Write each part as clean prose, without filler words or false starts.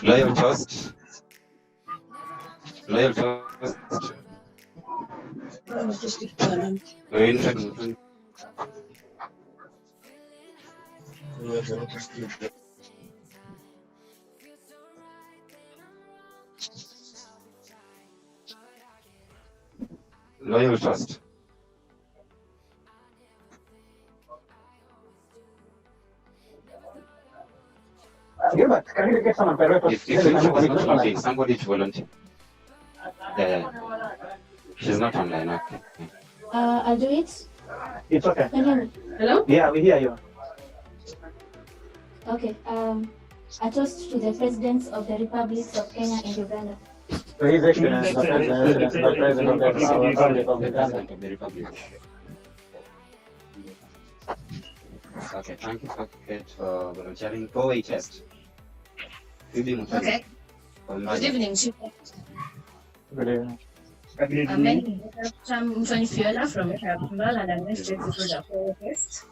Loyal toast. Loyal toast. Loyal toast. Gilbert, can you get someone If somebody to volunteer. She's not online. Okay. I'll do it. It's okay. Can you hear me? Hello? Yeah, we hear you. Okay. A toast to the presidents of the republics of Kenya and Uganda. So His Excellency, the President of the Republic of Uganda. Okay, thank you for volunteering. Go test. Okay. Good evening, Chief. Good evening. My name is Mtoni Fiona from Mbale, and I'm going to take you through the whole test.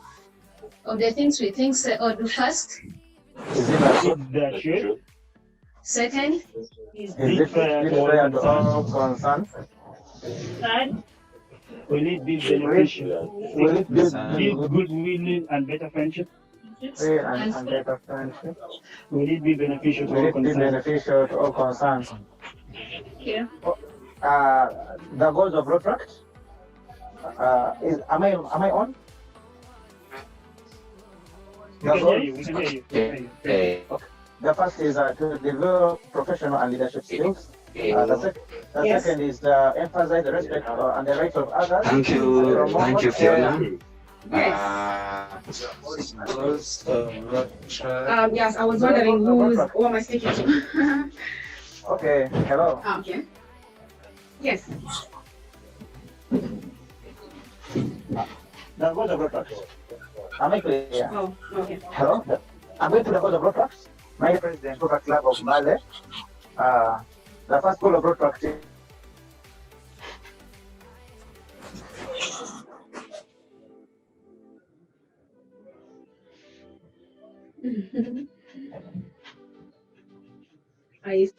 Of the things we think or do first. Is it the truth? Second. Is it fair to all concerned? Third. Will it be beneficial? Will it be Build goodwill and better friendship? and better friendship? Will it be beneficial to Will all it be concerned? beneficial to all concerned? Yeah. The goals of road tract. Am I on? We can hear you. We can hear you. Okay. The first is to develop professional and leadership skills. The Yes. second is emphasize the respect and the rights of others. Thank you, Fiona. Yes. Yes, I was wondering who am I speaking to? Okay, hello. Okay. Yes. The goals of road tracks. Am I clear? Oh, okay. Hello? I'm going to the goals of road tracks. My president of the club of Mbale. The first goal of road tracks is I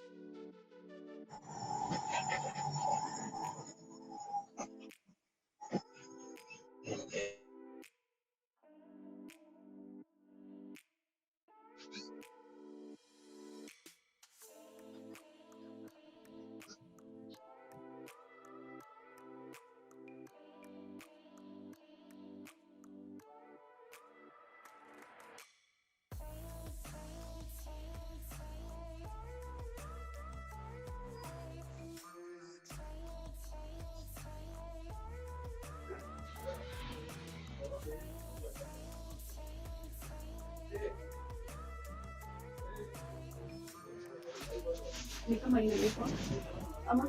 ni kama inaitwa ama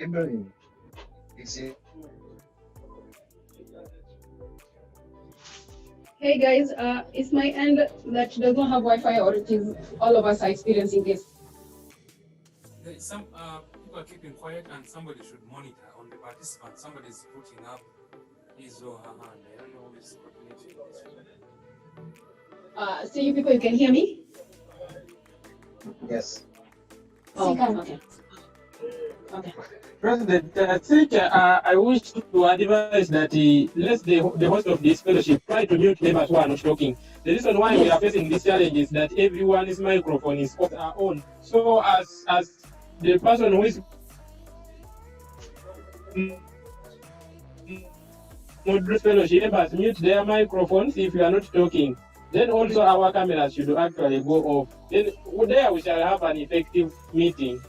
Mbale. Is it? Hey guys, it's my end that does not have Wi-Fi, or it is all of us are experiencing this. Some people are keeping quiet, and somebody should monitor on the participant. Somebody is putting up his or her hand. I don't know who is coordinating this. So you people, you can hear me? Yes. Oh, okay. Okay. President, I think I wish to advise that let the host of this fellowship try to mute members who are not talking. The reason why we are facing this challenge is that everyone's microphone is on. So as the person who is moderate fellowship members mute their microphones if you are not talking. Then also our cameras should actually go off. Then there we shall have an effective meeting.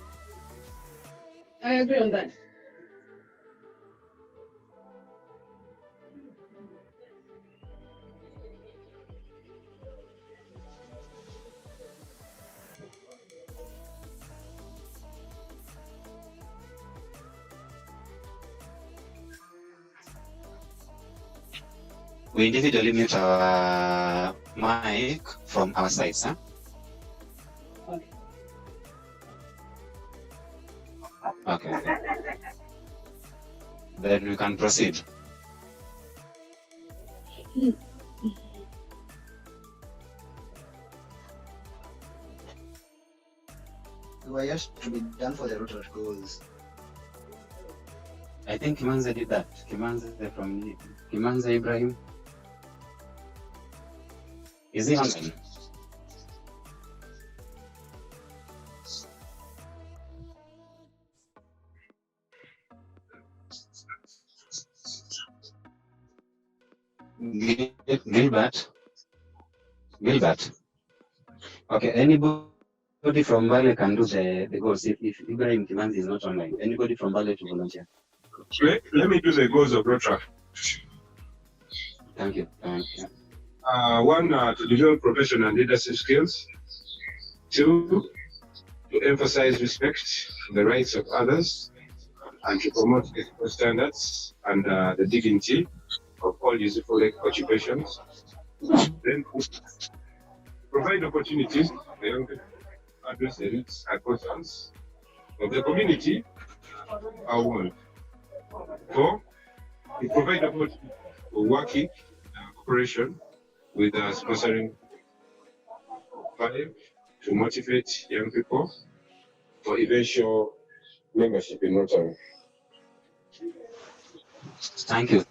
I agree on that. We individually mute our mic from our sides, huh? Okay. Then we can proceed. We were yet to be done for the Rotary goals. I think Kimanze did that. Kimanze Ibrahim. Is he online? Gilbert. Okay, anybody from Mbale can do the goals if Ibrahim Kimanzi is not online. Anybody from Mbale to volunteer? Let me do the goals of Rotra. Thank you. One, to develop professional and leadership skills. Two, to emphasize respect for the rights of others and to promote ethical standards and the dignity of all useful occupations. Then, provide opportunities for the young people to address the needs and concerns of the community, our world. Four, we provide opportunities for working cooperation with sponsoring. Five, to motivate young people for eventual membership in Rotary. Thank you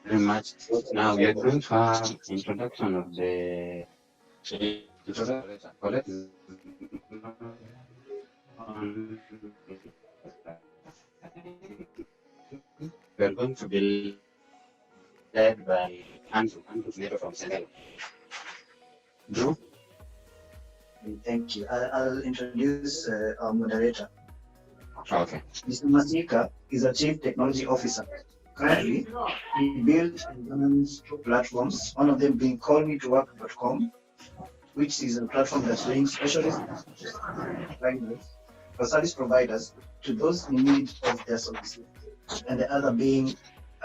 very much. Now we are going to have introduction of the Colette is we are going to be led by Andrew from Senegal. Drew? Thank you. I'll introduce our moderator. Okay. Mr. Masika is a Chief Technology Officer. Currently, he built and runs two platforms, one of them being callmetowwork.com, which is a platform that brings specialists or service providers to those in need of their services, and the other being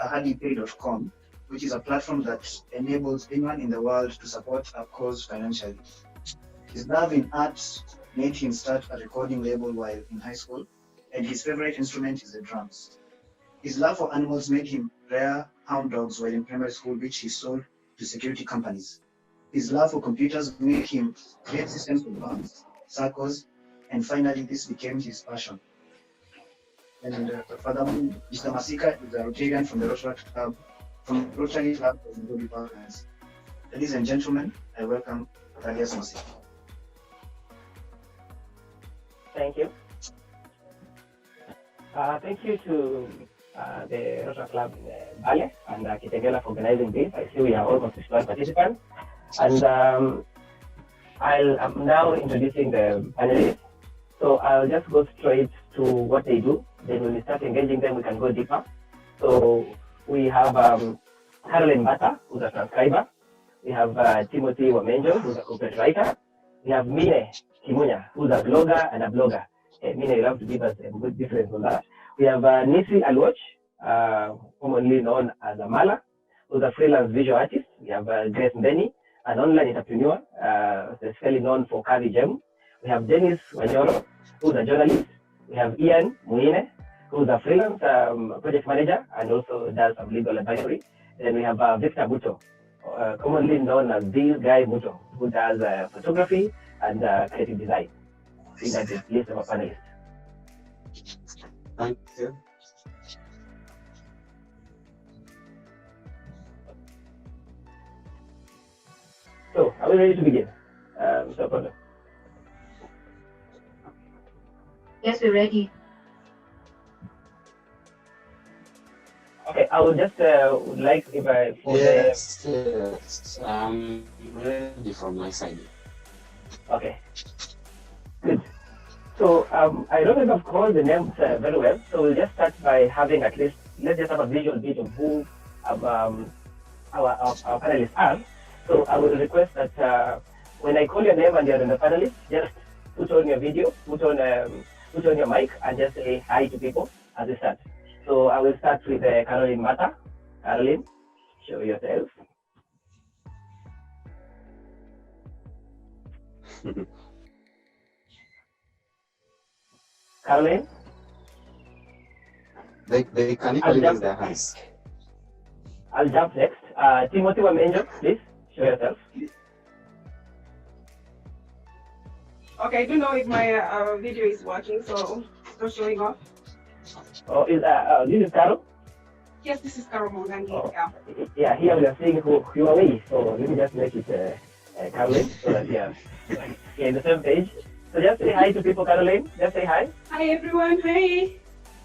hadipay.com, which is a platform that enables anyone in the world to support a cause financially. His love in art made him start a recording label while in high school, and his favorite instrument is the drums. His love for animals made him rear hound dogs while in primary school, which he sold to security companies. His love for computers made him create systems for banks, circles, and finally this became his passion. And furthermore, Mr. Masika is a Rotarian from the Rotary Club of Mbale Partners. Ladies and gentlemen, I welcome Thaddeus Masika. Thank you. Thank you to the Rotary Club in Mbale and Kitengela for organizing this. I see we are almost 61 participants. And I'm now introducing the panelists. So I'll just go straight to what they do. Then when we start engaging them, we can go deeper. So we have Caroline Mbata, who's a transcriber. We have Timothy Wamenjo, who's a corporate writer. We have Mine Kimunya, who's a blogger and a blogger. Mine, you have to give us a good difference on that. We have Nisi Alwoch, commonly known as Amala, who's a freelance visual artist. We have Grace Mbeni, an online entrepreneur, especially known for Kavi Gem. We have Dennis Wanyoro, who's a journalist. We have Ian Muine, who's a freelance project manager and also does some legal advisory. Then we have Victor Muto, commonly known as this guy Muto, who does photography and creative design. I think that's the list of our panelists. Thank you. So, are we ready to begin? Mr. Okondo? Yes, we're ready. Okay, I would just would like if I Yes, I'm ready from my side. Okay, good. So I don't think I've called the names very well, so we'll just start by having at least, let's just have a visual bit of who our panelists are. So I will request that when I call your name and you're in the panelist, just put on your video, put on your mic, and just say hi to people as we start. So I will start with Caroline Mata. Caroline, show yourself. Caroline? They can equally raise their hands. I'll jump next. Timothy Wamenjo, please show yourself. Okay, I don't know if my video is working, so it's not showing off. Oh, this is Carol? Yes, this is Carol Mongangi. Oh, Yeah. yeah, here we are seeing who you are with. So let me just make it Caroline so that yeah, in the same page. So just say hi to people, Caroline. Just say hi. Hi everyone. Hi.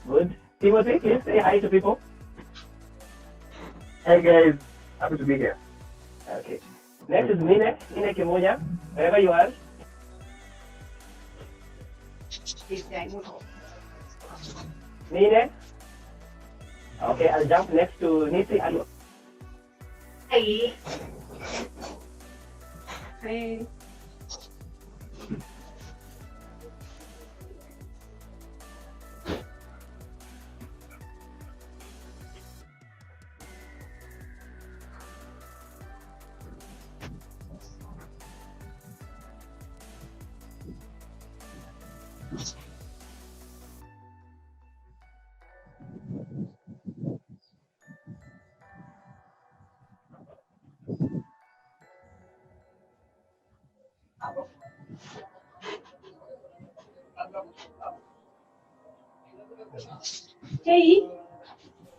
Good. Timothy, please say hi to people. Hey guys, happy to be here. Okay. Next is Mine Kimoja. Wherever you are. Mine. Okay, I'll jump next to Nisi. Hi. Hi. Hey.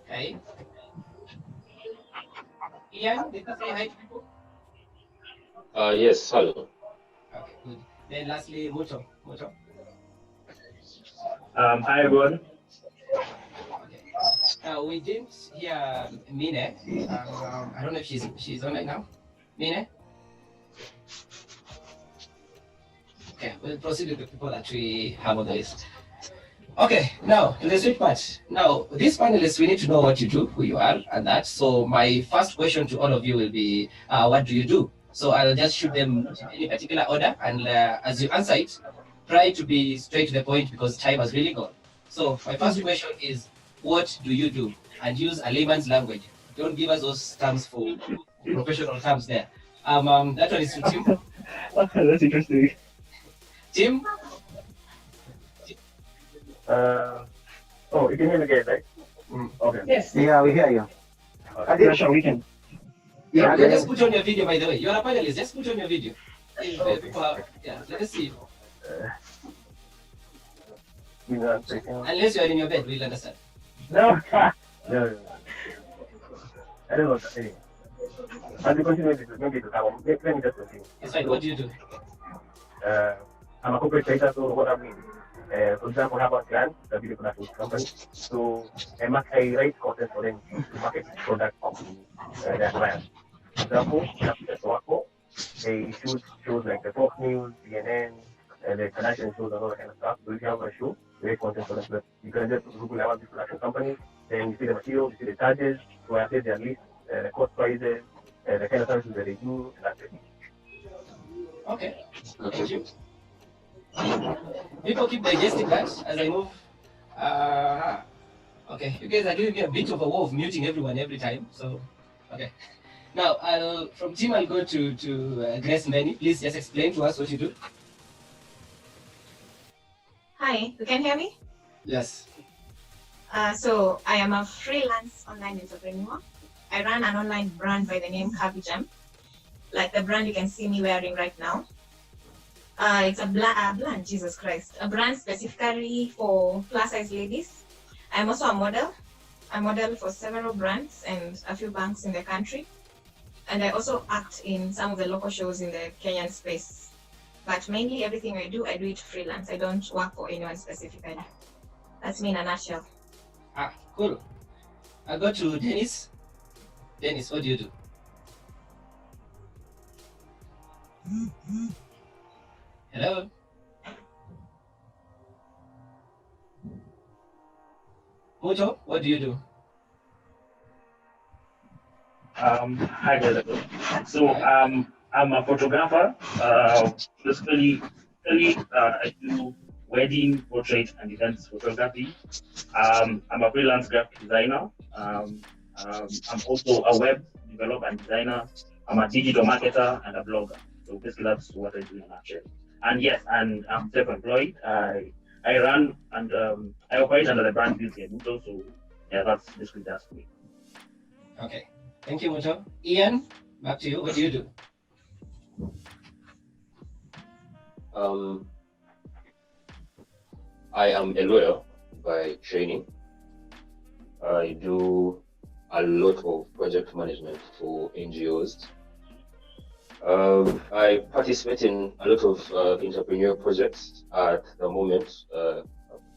Hey. Ian, did you say hi to people? Yes, hello. Okay, good. Then lastly, Mucho. Hi everyone. Okay. We didn't hear Mine. I don't know if she's on right now. Mine? Okay, we'll proceed with the people that we have on the list. Okay, now to the sweet part. Now, these panelists, we need to know what you do, who you are, and that. So my first question to all of you will be, what do you do? So I'll just shoot them in any particular order, and as you answer it, try to be straight to the point because time has really gone. So my first question is, what do you do? And use a layman's language. Don't give us those terms for professional terms there. That one is to Tim. That's interesting. Tim? Oh, you can hear me again, right? Okay. Yes. Yeah, we hear you. Yeah, sure, we can. Yeah, okay, just put on your video, by the way. You're a panelist, just put on your video. If, people have, yeah, let us see. Unless you are in your bed, we'll understand. No. No. I don't know. Anyway. As you continue with this, maybe let me just continue. It's fine. What do you do? I'm a corporate trader, so what I mean, for example, I have a client, the video production company. So I write content for them to market products to their clients. For example, they shoot shows like the Fox News, CNN, the Kardashian shows and all that kind of stuff. So if you have a show, you write content for them. But you can just Google about this production company, then you see the materials, you see the charges, so I say their list, the cost prices, the kind of services that they do, and that's it. Okay, thank you. People keep digesting that as I move. Okay, you guys are giving me a bit of a war of muting everyone every time. So, okay. Now, from Tim, I'll go to Grace Mbale. Please just explain to us what you do. Hi, you can hear me? Yes. So I am a freelance online entrepreneur. I run an online brand by the name Happy Gem, like the brand you can see me wearing right now. It's a brand, Jesus Christ, a brand specifically for plus size ladies. I'm also a model. I model for several brands and a few banks in the country. And I also act in some of the local shows in the Kenyan space. But mainly everything I do it freelance. I don't work for anyone specifically. That's me in a nutshell. Cool. I go to Dennis. Dennis, what do you do? Hello? Mucho, what do you do? Hi guys. So I'm a photographer. Basically, I do wedding, portrait, and events photography. I'm a freelance graphic designer. I'm also a web developer and designer. I'm a digital marketer and a blogger. So basically, that's what I do in a nutshell. And yes, and I'm self-employed. I I run and I operate under the brand beauty. So yeah, that's basically that's me. Okay, thank you, Muto. Ian, back to you. What do you do? I am a lawyer by training. I do a lot of project management for NGOs. I participate in a lot of entrepreneurial projects at the moment,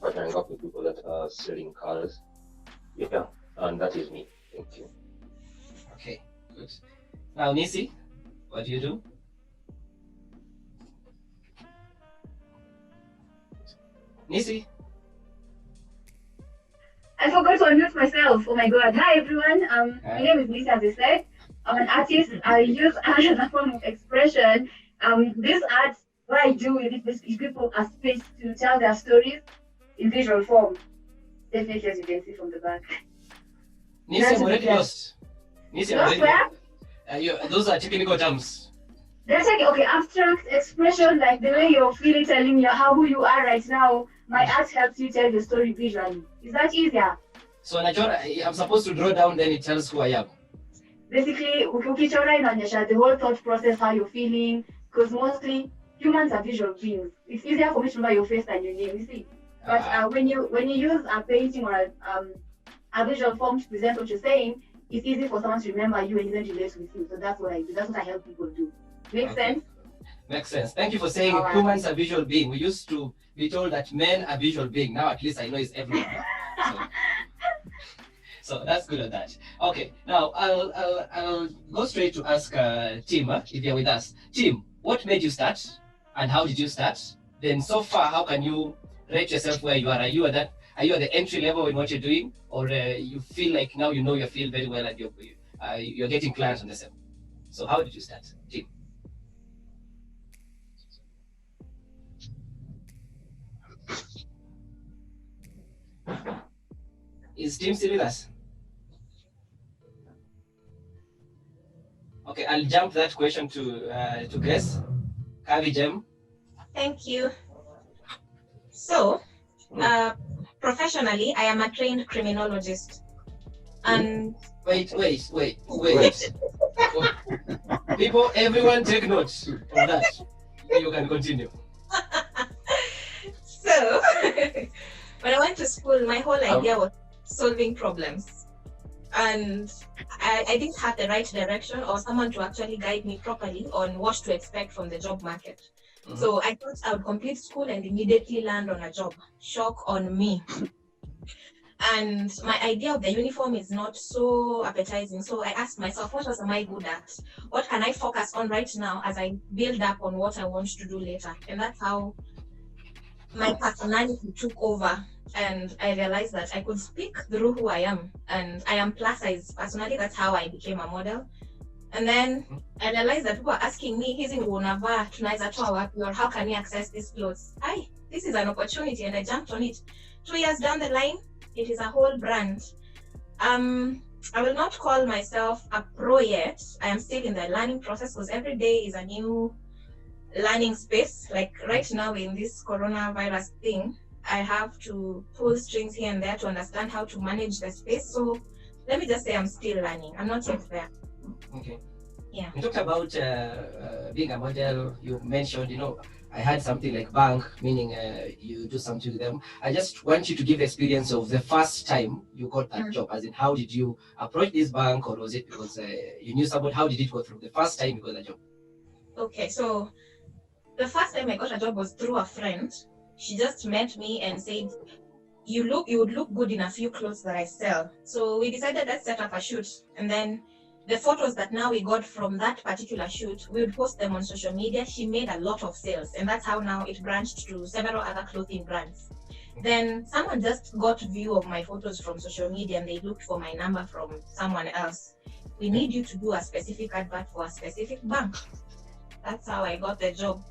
partnering up with people that are selling cars. Yeah, and that is me. Thank you. Okay, good. Now, Nisi, what do you do? Nisi? I forgot to unmute myself. Oh my god. Hi everyone. My name is Lisa, as I said. I'm an artist. I use art as a form of expression. This art, what I do with it is give people a space to tell their stories in visual form. Definitely, as you can see from the back. Nisi, I'm already lost. Nisi, I'm already lost. Those are technical terms. That's like, okay, abstract expression, like the way you're feeling, telling me who you are right now. My art helps you tell the story visually. Is that easier? So, I'm supposed to draw down, then it tells who I am. Basically, ukichora inaonyesha the whole thought process, how you're feeling, because mostly humans are visual beings. It's easier for me to remember your face than your name, you see. But when you use a painting or a visual form to present what you're saying, it's easy for someone to remember you and even relate with you. So that's what I do. That's what I help people do. Makes sense? Makes sense. Thank you for saying humans are visual beings. We used to be told that men are visual beings. Now at least I know it's everyone. So that's good at that. Okay, now I'll go straight to ask Tim if you're with us. Tim, what made you start, and how did you start? Then so far, how can you rate yourself where you are? Are you at the entry level in what you're doing, or you feel like now you know your field very well and you're getting clients on the same? So how did you start, Tim? Is Tim still with us? Okay, I'll jump that question to Grace. Kavi Jem. Thank you. So, professionally, I am a trained criminologist. And wait. People, everyone take notes of that. You can continue. So, when I went to school, my whole idea was solving problems. And I didn't have the right direction or someone to actually guide me properly on what to expect from the job market. So I thought I would complete school and immediately land on a job. Shock on me. And my idea of the uniform is not so appetizing. So I asked myself, what else am I good at? What can I focus on right now as I build up on what I want to do later? And that's how my personality took over. And I realized that I could speak through who I am. And I am plus size personally. That's how I became a model. And then I realized that people are asking me, or how can we access these clothes? This is an opportunity, and I jumped on it. 2 years down the line, it is a whole brand. I will not call myself a pro yet. I am still in the learning process because every day is a new learning space. Like right now in this coronavirus thing, I have to pull strings here and there to understand how to manage the space. So let me just say I'm still learning. I'm not yet there. Okay. Yeah. You talked about being a model. You mentioned, I had something like bank, meaning you do something with them. I just want you to give the experience of the first time you got that job. As in, how did you approach this bank, or was it because you knew somebody? How did it go through the first time you got the job? Okay, so the first time I got a job was through a friend. She just met me and said, you would look good in a few clothes that I sell. So we decided let's set up a shoot. And then the photos that now we got from that particular shoot, we would post them on social media. She made a lot of sales. And that's how now it branched to several other clothing brands. Then someone just got view of my photos from social media and they looked for my number from someone else. We need you to do a specific advert for a specific bank. That's how I got the job.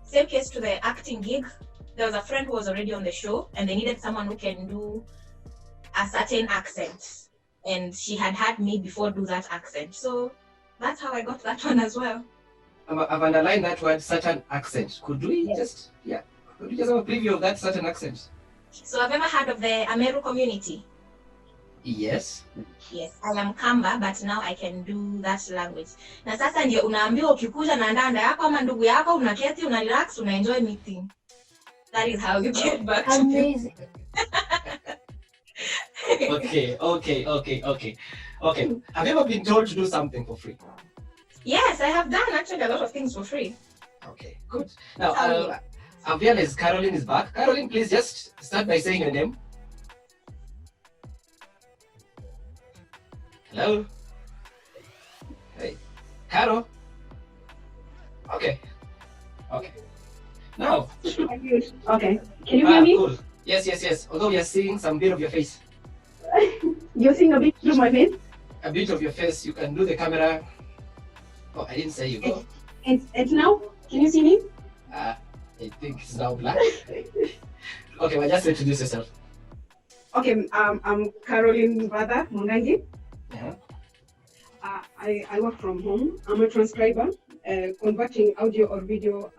Same case to the acting gig. There was a friend who was already on the show and they needed someone who can do a certain accent. And she had had me before do that accent. So that's how I got that one as well. I've underlined that word, certain accent. Could we just Could you just have a preview of that certain accent? So I've ever heard of the Ameru community. Yes. Yes, I am Kamba, but now I can do that language. Na sasa ndio unaambiwa ukikuja na ndanda yako ama ndugu yako unaketi, una relax, una enjoy meeting. That is how you get back to Amazing. Okay. Have you ever been told to do something for free? Yes, I have done actually a lot of things for free. Okay, good. Now, I've realized Caroline is back. Caroline, please just start by saying your name. Hello? Hey, Caro? Okay. Now. Okay. Can you hear me? Cool. Yes. Although we are seeing some bit of your face. You're seeing a bit through my face? A bit of your face. You can do the camera. Oh, I didn't say you go. And now? Can you see me? I think it's now black. Okay, well, just introduce yourself. Okay, I'm Caroline Vada Mungangi. Uh-huh. I work from home. I'm a transcriber, converting audio or video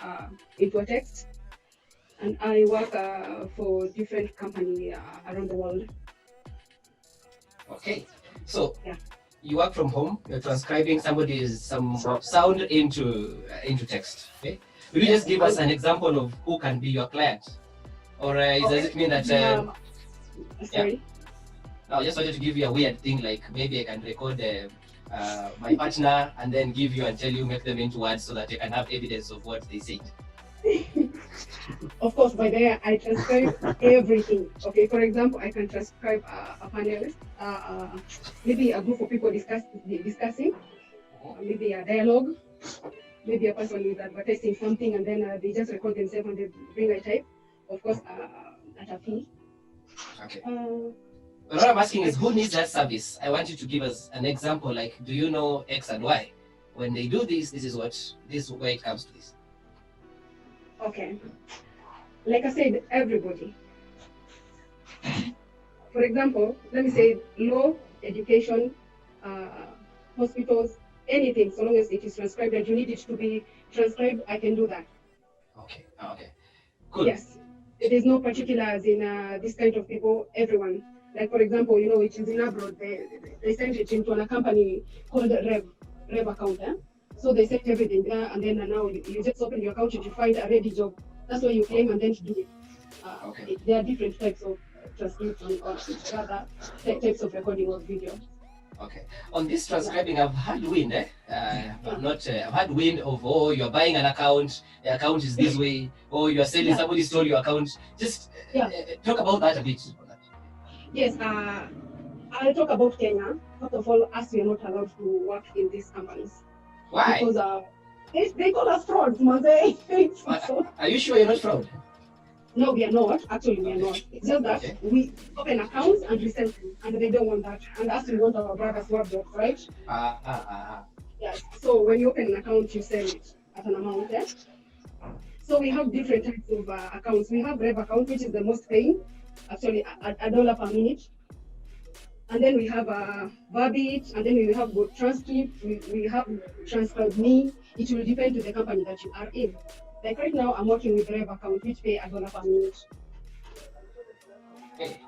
into a text. And I work for different companies around the world. Okay, so you work from home. You're transcribing somebody's some sound into text. Okay, will you just give us an example of who can be your client, or does it mean that? Sorry. No, I just wanted to give you a weird thing, like maybe I can record my partner and then give you and tell you, make them into words so that you can have evidence of what they said. Of course, by there I transcribe everything. Okay, for example, I can transcribe a panelist, maybe a group of people discussing, maybe a dialogue, maybe a person is advertising something and then they just record themselves and they bring a type. Of course, at a fee. Okay. But what I'm asking is, who needs that service? I want you to give us an example, like, do you know X and Y? When they do this, this is where it comes to this. Okay. Like I said, everybody. For example, let me say law, education, hospitals, anything, so long as it is transcribed and you need it to be transcribed, I can do that. Okay. Cool. Yes. It is no particulars in this kind of people, everyone. Like, for example, it is in abroad, they send it into a company called Rev account. So they send everything there, and then now you just open your account and you find a ready job. That's why you claim and then do it. There are different types of transcription or rather types of recording of video. Okay. On this transcribing, I've had wind. I've had wind of, you're buying an account, the account is this way, or you're selling, somebody stole your account. Just talk about that a bit. Yes, I'll talk about Kenya. First of all, as we are not allowed to work in these companies. Why? Because they call us frauds, Mose. Are you sure you're not fraud? No, we are not. Actually, we are not. It's just that we open accounts and we sell them, and they don't want that. And as we want our brothers to have jobs, right? Yes. So when you open an account, you sell it at an amount. So we have different types of accounts. We have Rev account, which is the most paying, actually $1 per minute. And then we have Verbit, and then we have transcript, we have transcribe me. It will depend to the company that you are in. Like right now, I'm working with Rev account, which pay $1 per minute. Okay.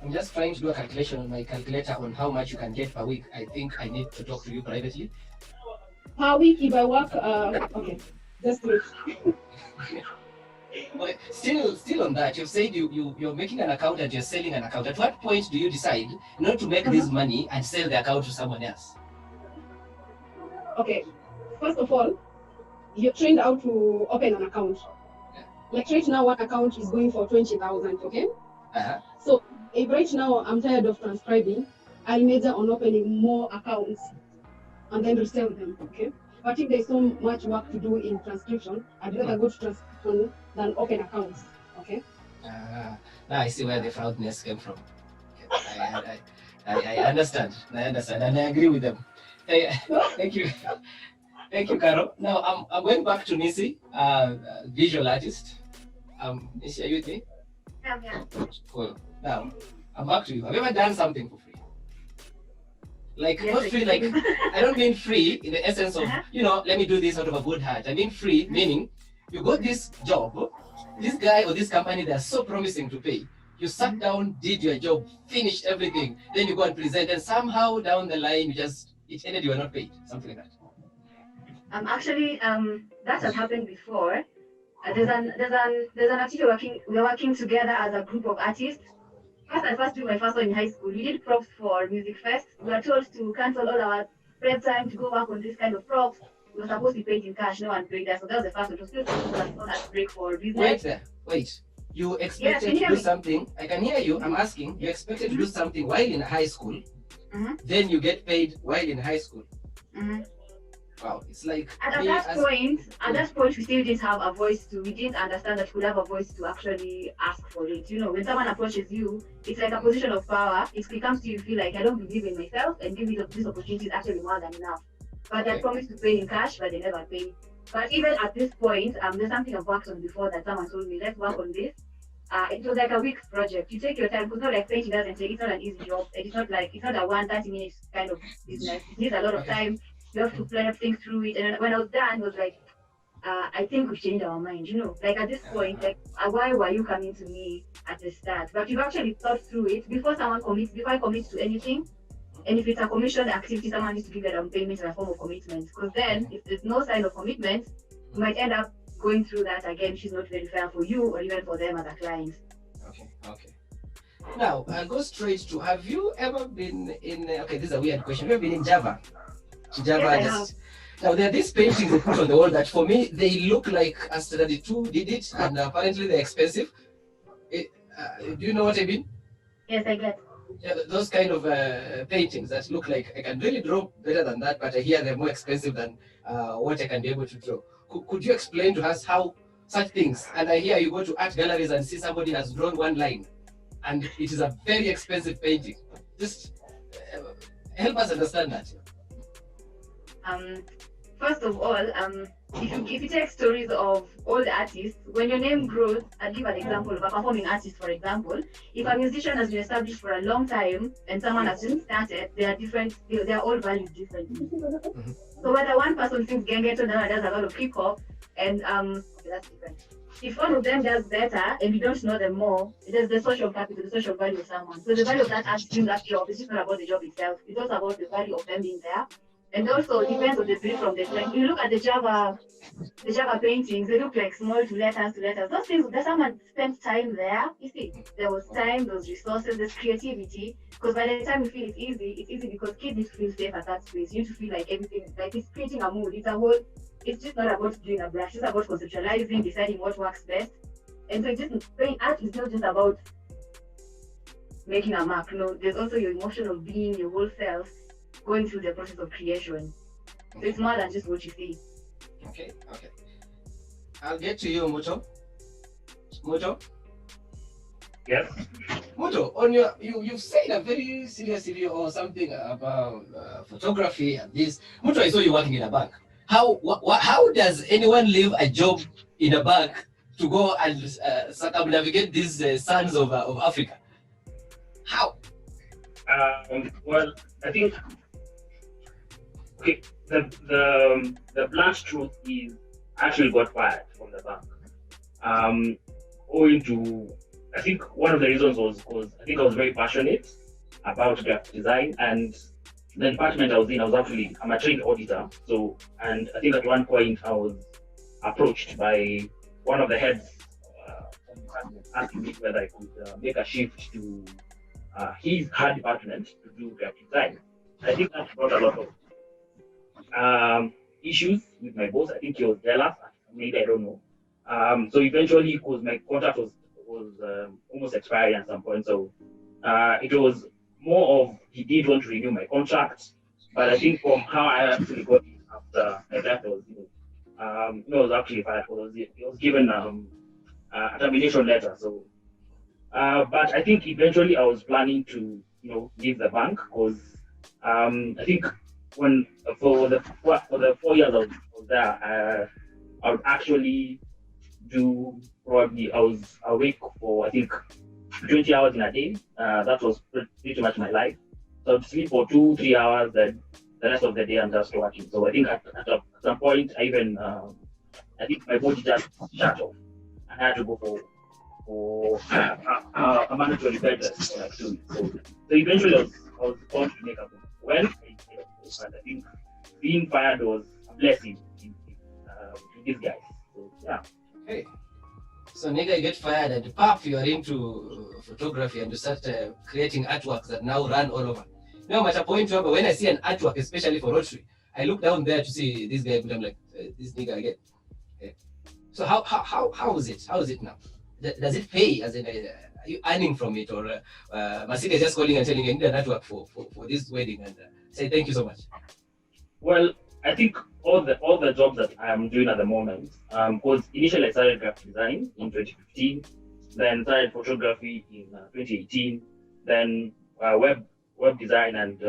I'm just trying to do a calculation on my calculator on how much you can get per week. I think I need to talk to you privately. Per week, if I work, okay, just wait. Okay. Still on that, you've said you're making an account and you're selling an account. At what point do you decide not to make this money and sell the account to someone else? Okay, first of all, you're trained how to open an account. Like right now, one account is going for 20,000, okay? So if right now I'm tired of transcribing, I'll major on opening more accounts and then resell them, okay? But if there's so much work to do in transcription, I'd rather go to transcription than open accounts, okay? Now I see where the fraudness came from. Okay. I understand, and I agree with them. Thank you. Thank you, Caro. Now I'm going back to Nisi, visual artist. Nisi, are you with me? Yeah. Cool. Now I'm back to you. Have you ever done something for free? Like not free, like I don't mean free in the essence of let me do this out of a good heart. I mean free, meaning You got this job, this guy or this company, they're so promising to pay. You sat down, did your job, finished everything, then you go and present, and somehow down the line, it ended, you were not paid, something like that. Actually, that has happened before. There's an activity we're working together as a group of artists. I first did my first one in high school. We did props for Music Fest. We were told to cancel all our prep time to go work on this kind of props. We were supposed to be paid in cash. No one paid us. So that was the first one. It was still on that break for business. Wait. You expected to do something. I can hear you. I'm asking. You expected to do something while in high school. Then you get paid while in high school. Wow, it's like at that point, we still didn't have a voice we didn't understand that we could have a voice to actually ask for it. You know, when someone approaches you, it's like a position of power. It comes to you feel like I don't believe in myself, and give me this opportunity is actually more than enough. But they promised to pay in cash, but they never pay. But even at this point, there's something I've worked on before that someone told me, let's work on this. It was like a week's project. You take your time, because not like painting doesn't take, it's not an easy job. It's not a 30 minutes kind of business. It needs a lot of time. You have to plan everything through it. And when I was done, it was like, I think we've changed our mind, you know. Like at this point, like why were you coming to me at the start? But you've actually thought through it before I commit to anything. And if it's a commissioned activity, someone needs to give a down payment in a form of commitment. Because then, if there's no sign of commitment, you might end up going through that again, which is not very fair for you or even for them as a client. Okay. Now, I'll go straight to, have you ever been in, this is a weird question, have you ever been in Java? Yes, now, there are these paintings they put on the wall that for me, they look like Standard 2 did it, and apparently they're expensive. Do you know what I mean? Yes, I get. Yeah, those kind of paintings that look like I can really draw better than that, but I hear they're more expensive than what I can be able to draw. Could you explain to us how such things, and I hear you go to art galleries and see somebody has drawn one line, and it is a very expensive painting. Just help us understand that. First of all, if you take stories of old artists, when your name grows, I'll give an example of a performing artist, for example. If a musician has been established for a long time and someone has just started, they are different, they are all valued differently. So whether one person sings Gengeto, another does a lot of hip hop, and that's different. If one of them does better and we don't know them more, there's the social capital, the social value of someone. So the value of that artist doing that job is just not about the job itself, it's also about the value of them being there. And also it depends on the brief from the client. You look at the Java paintings, they look like small to letters. Those things, there's someone spent time there. You see, there was time, there was resources, there's creativity. Because by the time you feel it's easy because kids need to feel safe at that space. You need to feel like everything, like it's creating a mood. It's just not about doing a brush, it's about conceptualizing, deciding what works best. And so art is not just about making a mark. No, there's also your emotional being, your whole self, going through the process of creation. So it's more than just what you see. Okay. I'll get to you, Muto. Yes. Muto, on you've said a very serious video or something about photography and this. Muto, I saw you working in a bank. How does anyone leave a job in a bank to go and circumnavigate these sands of Africa? How? Well, I think the blunt truth is I actually got fired from the bank. Owing to, I think one of the reasons was because I think I was very passionate about graphic design, and the department I was in, I'm a trained auditor. So, and I think at one point I was approached by one of the heads asking me whether I could make a shift to her department to do graphic design. I think that brought a lot of issues with my boss. I think he was jealous, maybe, I don't know. So eventually, because my contract was almost expiring at some point, so it was more of he did want to renew my contract, but I think from how I actually got it after I left, I was actually fired. It was given a termination letter. So, but I think eventually I was planning to leave the bank because I think for the 4 years I was there, I would actually do probably, I was awake for I think 20 hours in a day. That was pretty much my life. So I'd sleep for 2-3 hours, then the rest of the day I'm just working. So I think at some point I even I think my body just shut off, and I had to go for a mandatory bed rest for like 2 weeks. So eventually I was called to make up. Well, and I think being fired was a blessing in disguise. So yeah. Hey. So nigga, you get fired and pop, you are into photography and you start creating artworks that now run all over. Now at a point, when I see an artwork, especially for Rotary, I look down there to see this guy, but I'm like, this nigga again. Okay. So how is it? How is it now? Does it pay? As in, are you earning from it, or Masika is just calling and telling you, I need an artwork for this wedding, and say thank you so much? Well, I think all the jobs that I'm doing at the moment, because initially I started graphic design in 2015, then started photography in 2018, then web design and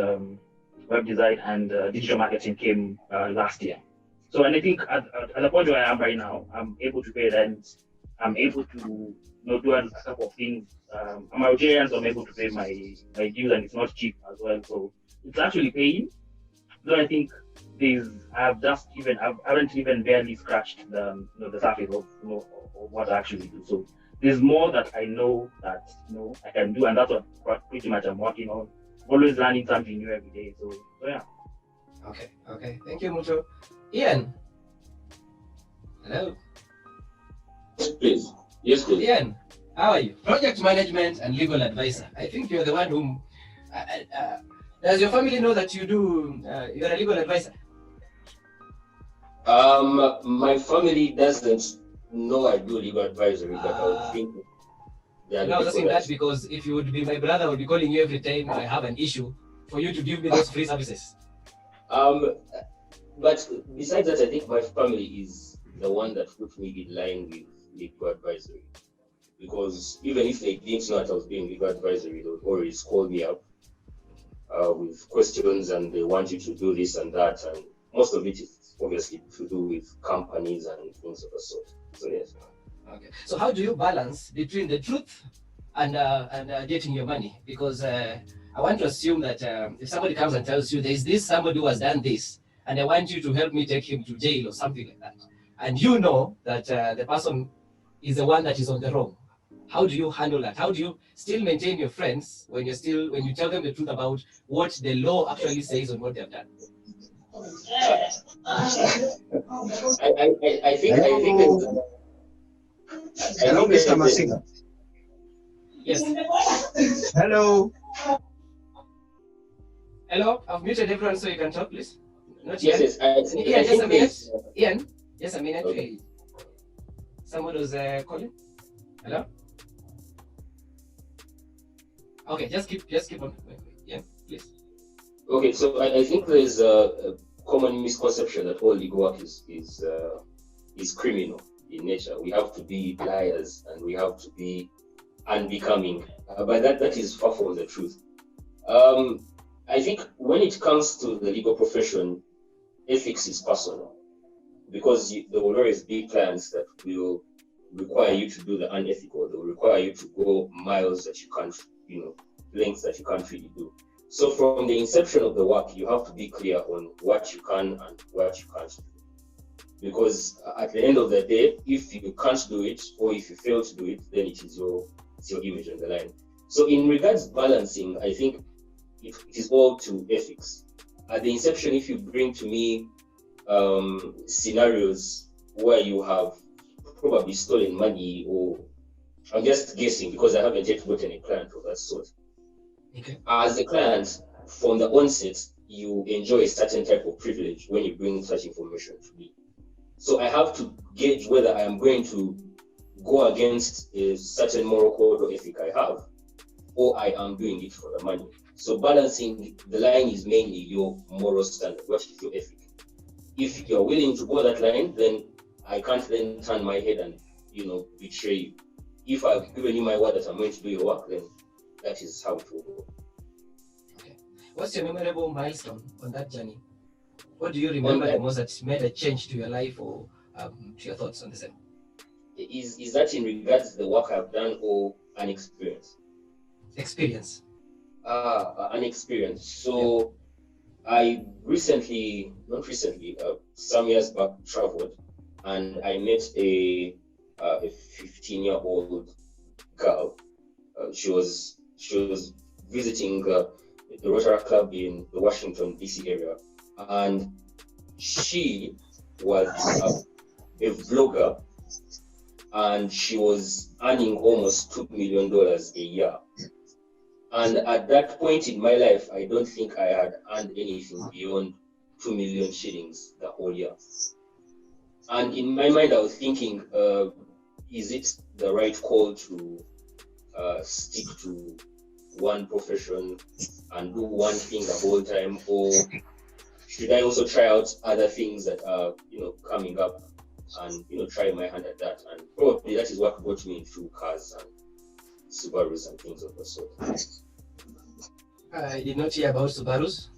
digital marketing came last year. So, and I think at the point where I am right now, I'm able to pay rent. I'm able to do a couple of things. I'm Algerian, so I'm able to pay my dues, and it's not cheap as well. So it's actually paying. So I think I haven't even barely scratched the surface of what I actually do. So there's more that I know that I can do, and that's what pretty much I'm working on. Always learning something new every day. So yeah. Okay. Thank you, Mucho. Ian. Hello. Please. Yes, please. Ian, how are you? Project management and legal advisor. I think you're the one whom. Does your family know that you're a legal advisor? My family doesn't know I do legal advisory, but I would think. No, I was asking that because if you would be my brother, I would be calling you every time I have an issue for you to give me those free services. But besides that, I think my family is the one that put me in line with legal advisory, because even if they didn't know that I was doing legal advisory, they would always call me up with questions, and they want you to do this and that, and most of it is obviously to do with companies and things of the sort. So yes. Okay. So how do you balance between the truth and getting your money? Because I want to assume that if somebody comes and tells you there's this somebody who has done this, and I want you to help me take him to jail or something like that, and you know that the person is the one that is on the wrong, how do you handle that? How do you still maintain your friends when you tell them the truth about what the law actually says on what they have done? I think there's. Hello, Mr. Masika. Yes. Hello. Hello, I've muted everyone so you can talk, please. Not yet. Yes. Ian, just a minute. Ian, just a minute. Okay. Someone was calling. Hello. Okay, just keep on. Yeah, please. Okay, so I think there's a common misconception that all legal work is criminal in nature. We have to be liars and we have to be unbecoming, but that is far from the truth. I think when it comes to the legal profession, ethics is personal, because there will always be clients that will require you to do the unethical. They will require you to go miles that you can't, lengths that you can't really do. So from the inception of the work, you have to be clear on what you can and what you can't do. Because at the end of the day, if you can't do it or if you fail to do it, then it is your image on the line. So in regards balancing, I think it is all to ethics. At the inception, if you bring to me scenarios where you have probably stolen money, or I'm just guessing because I haven't yet gotten a client of that sort. Okay. As a client, from the onset, you enjoy a certain type of privilege when you bring such information to me. So I have to gauge whether I am going to go against a certain moral code or ethic I have, or I am doing it for the money. So balancing the line is mainly your moral standard. What is your ethic? If you're willing to go that line, then I can't then turn my head and betray you. If I've given you my word that I'm going to do your work, then that is how it will go. Okay. What's your memorable milestone on that journey? What do you remember the most that made a change to your life or to your thoughts on the same? Is that in regards to the work I've done or an experience? Experience. An experience. So I some years back traveled, and I met a 15-year-old girl. She was visiting the Rotary Club in the Washington DC area, and she was a vlogger, and she was earning almost $2 million a year. And at that point in my life, I don't think I had earned anything beyond 2 million shillings the whole year. And in my mind, I was thinking, is it the right call to stick to one profession and do one thing the whole time, or should I also try out other things that are, coming up, and try my hand at that? And probably that is what got me into cars and Subarus and things of the sort. I did not hear about Subarus.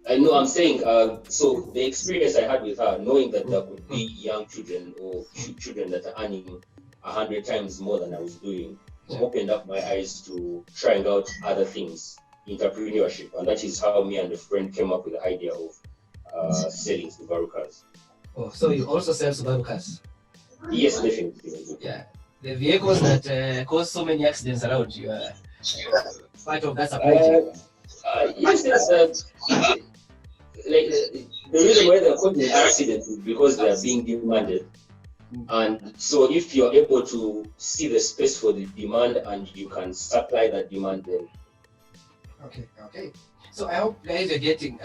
I know, I'm saying, so the experience I had with her, knowing that there could be young children or children that are earning 100 times more than I was doing, opened up my eyes to trying out other things, entrepreneurship, and that is how me and a friend came up with the idea of selling Subaru cars. Oh, so you also sell Subaru cars? Yes, definitely. Yeah, the vehicles that cause so many accidents around you are part of that supply chain. Yes. Like the reason why they're causing accidents is because they are being demanded. And so if you're able to see the space for the demand and you can supply that demand, then Okay. So I hope guys are getting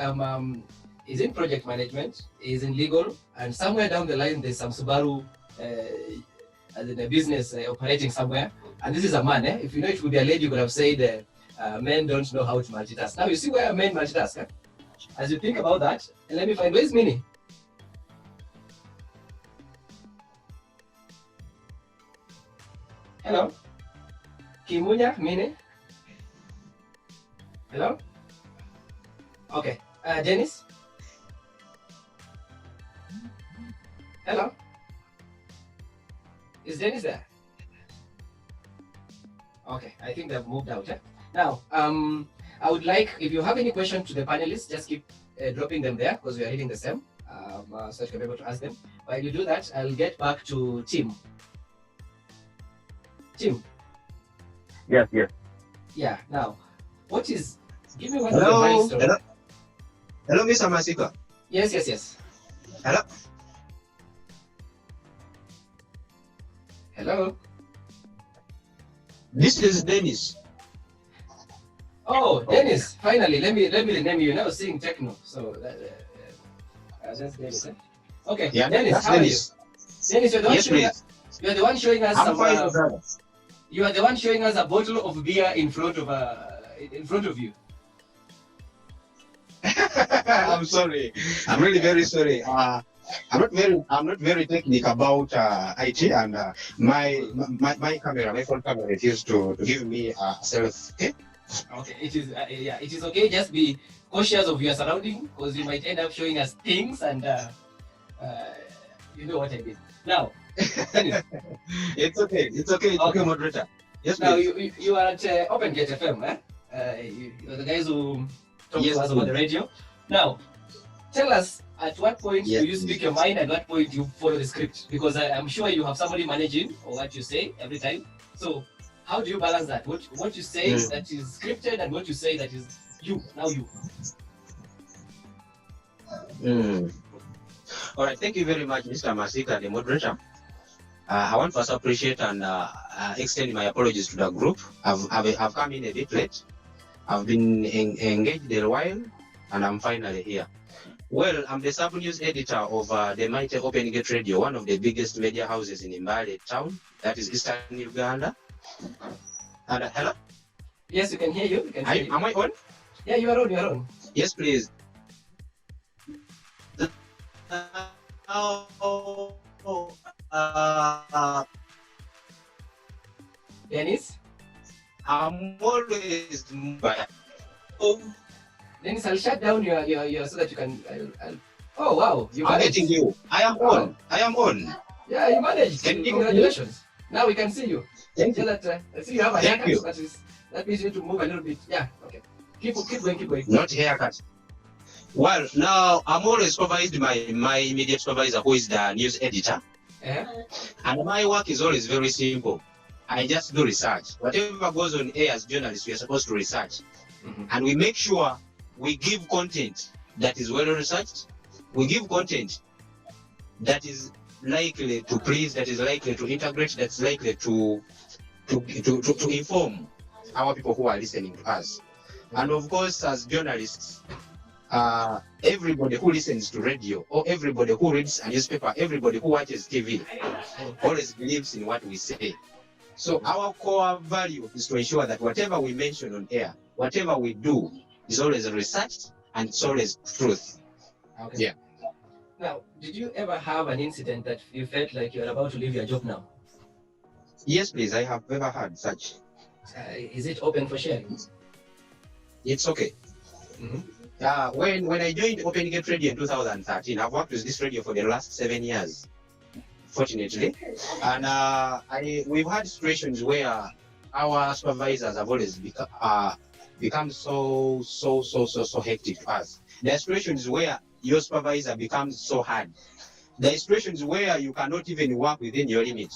is in project management, is in legal, and somewhere down the line there's some Subaru as in a business operating somewhere. And this is a man, if you know it would be a lady, you could have said men don't know how to multitask. Now you see where men multitask. As you think about that, and let me find where's Minnie. Hello? Kimunya, Minnie? Hello? Okay. Dennis? Hello? Is Dennis there? Okay, I think they've moved out. Now, I would like, if you have any questions to the panelists, just keep dropping them there because we are reading the same, so I can be able to ask them. While you do that, I'll get back to Tim. Tim? Yes. Yeah, now, what is, give me one Hello? of the milestones. Hello, Mr. Masika. Yes. Hello? Hello? This is Dennis. Oh, Dennis, finally, let me rename you. Now seeing techno. So that's Dennis. Okay, Yeah, Dennis, how Dennis. are you? Dennis, you're the one Yes, showing please. us, you're the one showing us I'm some fine, brother. you are the one showing us a bottle of beer in front of you. I'm sorry. I'm really very sorry. I'm not very technical about IT, and my camera, my phone camera, refused to give me a self. Okay, it is okay. Just be cautious of your surrounding because you might end up showing us things, and you know what I mean. Now, It's okay, moderator. Yes, now please. you are at Open Gate FM, you're the guys who talk Yes, to us over the please. radio. Now, tell us at what point Yes, do you speak your mind and what point you follow the script? Because I'm sure you have somebody managing or what you say every time. So how do you balance that? What you say that is scripted and what you say that is you, now you. All right, thank you very much, Mr. Masika, the moderator. I want to first appreciate and extend my apologies to the group. I've come in a bit late. I've been engaged a while, and I'm finally here. Well, I'm the sub-news editor of the mighty Open Gate Radio, one of the biggest media houses in Mbale town, that is Eastern Uganda. And hello? Yes, we can hear you. Am I on? Yeah, you are on. Yes, please. Dennis? I'm always Dennis, I'll shut down your so that you can. Oh wow, you I'm managed. getting you. I am on. Yeah, you managed. Can you Congratulations. Now we can see you. Thank you. That, I see you have a Thank haircut. you. That means you need to move a little bit. Yeah, okay. Keep going. Not haircut. Well, now I'm always supervised by my immediate supervisor, who is the news editor. And my work is always very simple. I just do research. Whatever goes on air as journalists, we are supposed to research. And we make sure we give content that is well researched. We give content that is likely to please, that is likely to integrate, that's likely to inform our people who are listening to us. And of course, as journalists, everybody who listens to radio, or everybody who reads a newspaper, everybody who watches TV, always believes in what we say. So our core value is to ensure that whatever we mention on air, whatever we do, is always researched and it's always truth. Okay. Yeah. Now, did you ever have an incident that you felt like you're about to leave your job now? Yes, please. I have ever had such. Is it open for sharing? It's okay. When I joined Open Gate Radio in 2013, I've worked with this radio for the last 7 years, fortunately. And we've had situations where our supervisors have always become so hectic to us. There are situations where your supervisor becomes so hard. There are situations where you cannot even work within your limit.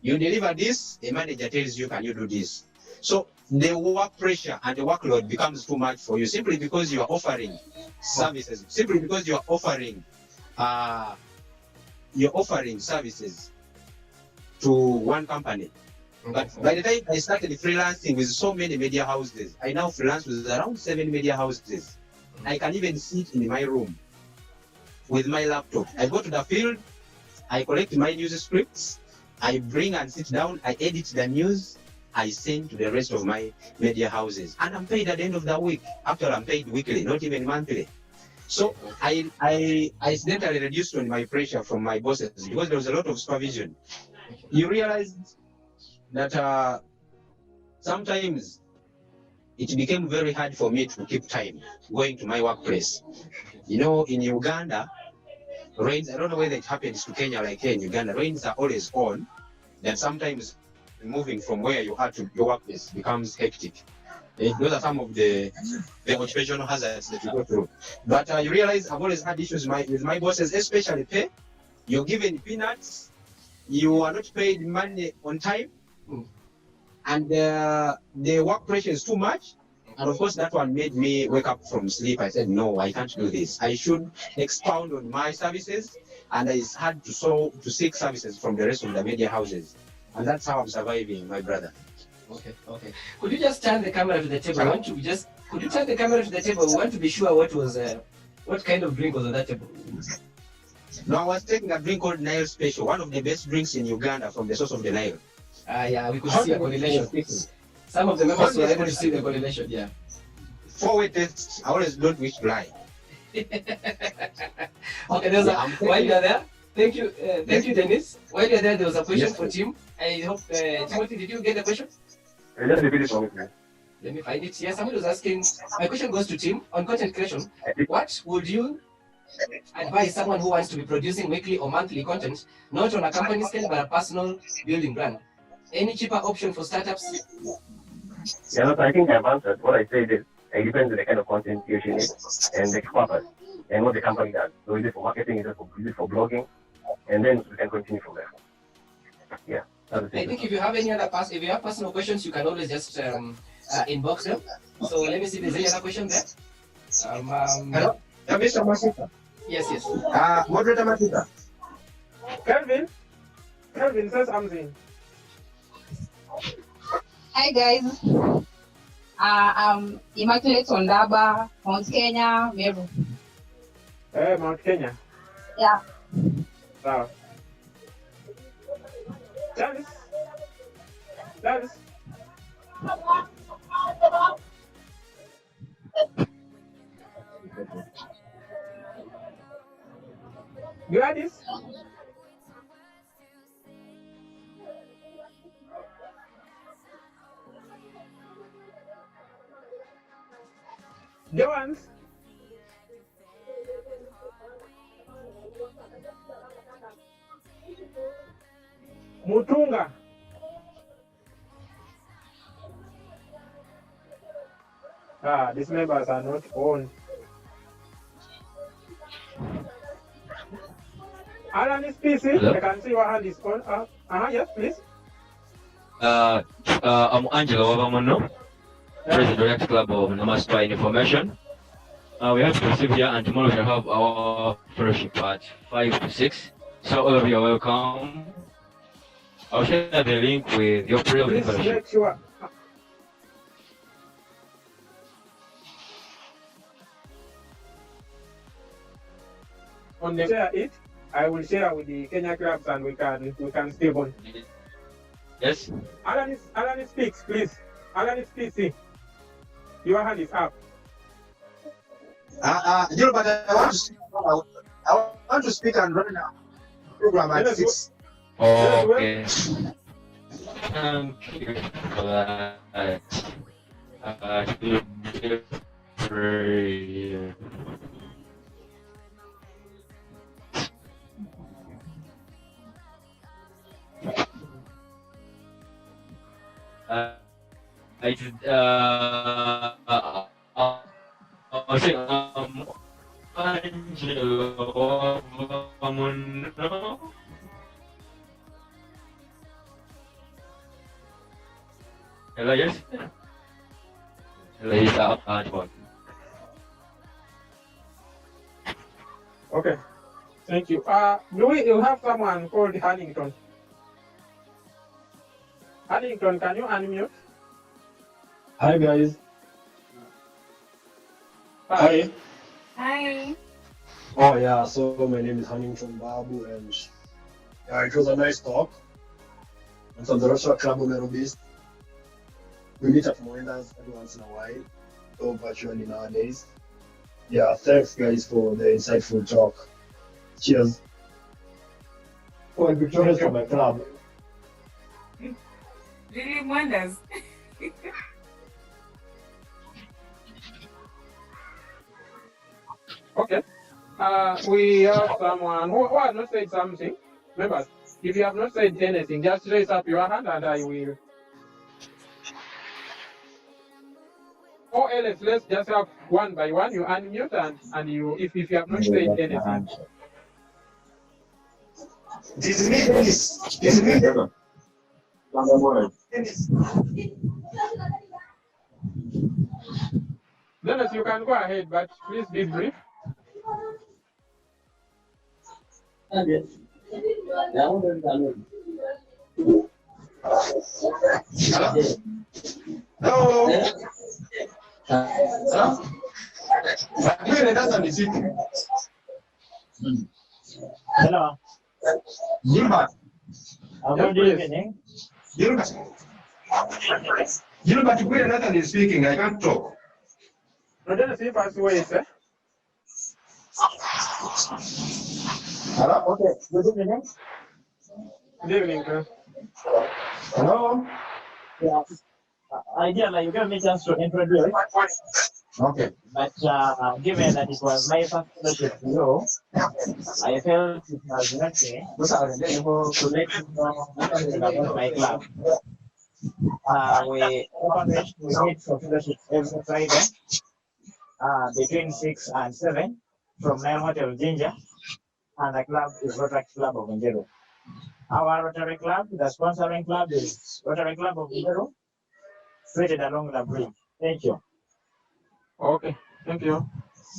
You deliver this, the manager tells you, can you do this? So the work pressure and the workload becomes too much for you simply because you are offering services, simply because you are offering services to one company. But by the time I started freelancing with so many media houses, I now freelance with around 7 media houses. I can even sit in my room with my laptop. I go to the field, I collect my news scripts, I bring and sit down, I edit the news, I send to the rest of my media houses. And I'm paid at the end of the week. After I'm paid weekly, not even monthly. So I accidentally reduced on my pressure from my bosses because there was a lot of supervision. You realize that sometimes it became very hard for me to keep time going to my workplace. You know, in Uganda, rains, I don't know whether it happens to Kenya like here in Uganda, rains are always on. Then sometimes moving from where you are to your workplace becomes hectic. Those are some of the occupational hazards that you go through. But you realize I've always had issues with my bosses, especially pay. You're given peanuts, you are not paid money on time, and the work pressure is too much. And of course, that one made me wake up from sleep. I said, no, I can't do this. I should expound on my services, and I had to seek services from the rest of the media houses. And that's how I'm surviving, my brother. Okay. Could you just turn the camera to the table? Could you turn the camera to the table? We want to be sure what kind of drink was on that table. No, I was taking a drink called Nile Special, one of the best drinks in Uganda from the source of the Nile. Yeah, we could see a correlation. Some of the members were able to see the correlation, yeah. 4-way tests, I always don't wish to lie. Okay, while you're there, thank you, Dennis. While you're there was a question for Tim. I hope, Timothy, did you get the question? Just repeat it for me, please. Let me find it here. Somebody was asking, my question goes to Tim on content creation. What would you advise someone who wants to be producing weekly or monthly content, not on a company scale, but a personal building brand? Any cheaper option for startups? Yeah, so I think I've answered. What I said is, it depends on the kind of content you need and the purpose and what the company does. So is it for marketing, is it for blogging? And then we can continue from there. Yeah. I think if you have any other personal questions, you can always just inbox them. So let me see if there's any other question there. Hello? Mr. Masita. Yes. Moderator Masita. Kelvin, say something. Hi guys. I'm Immaculate Ondaba, Mount Kenya, Meru. Mount Kenya. Yeah. Wow. Charles. Gladys. Joans. Mutunga. These members are not on. Alan is PC. Hello? I can see your hand is on. Yes, please. I'm Angelo Wavamono, President Direct Club of Namaste Information. We have to receive here, and tomorrow we shall have our fellowship at 5 to 6. So all of you are welcome. I'll share the link with your prayer Please fellowship. make sure. On the share it, I will share with the Kenya clubs, and we can stay on. Yes. Alan speaks, please. Alan is PC. Your hand is up. Gilbert, I want to speak and run a program at 6. Okay. Thank you for that. I should I think Angelo Wavamono. Hello, yes? Hello, he's up at work. Okay. Thank you. You have someone called Hannington. Hannington, can you unmute? Hi guys. Hi. Hi. Oh yeah, so my name is Huntington Babu, and yeah, it was a nice talk. I'm from the Rotary Club of Nairobi. We meet at Moendas every once in a while, so virtually nowadays. Yeah, thanks guys for the insightful talk. Cheers. Oh, and Victoria's from my club. Really wonders. Okay. We have someone who has not said something. Members, if you have not said anything, just raise up your hand and I will. Or else, let's just have one by one. You unmute and you, if you have not said anything. This is me, Dennis. This is me, Dennis. Dennis, you can go ahead, but please be brief. Okay. Hello. Hello. Hello. Gilbert. Good evening. Gilbert. Gilbert, where Nathan is speaking, I can't talk. No, Dennis, if I wait, sir. Hello. Okay. Good evening. Good evening, sir. Hello. Yeah. Ideally, you gave me a chance to introduce. Okay. But given that it was my first fellowship to you, I felt it was necessary to let you know something about my club. We meet for fellowship every Friday between 6 and 7 from Nile Hotel Ginger, and the club is Rotary Club of Mbale. Our Rotary Club, the sponsoring club, is Rotary Club of Mbale, situated along the bridge. Thank you. Okay, thank you.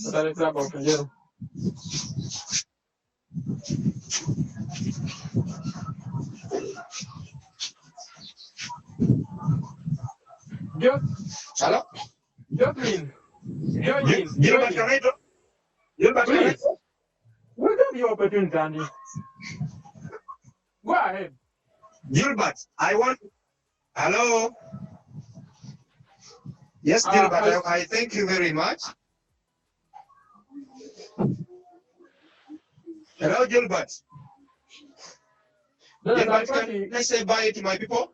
Rotary Club of Mbale. Hello? Jocelyn. Gilbert, can I talk? Gilbert, can I Please. We'll give you opportunity, Andy. Go ahead. Gilbert, I want. Hello? Yes, Gilbert, I thank you very much. Hello, Gilbert. No, Gilbert, can I say bye to my people?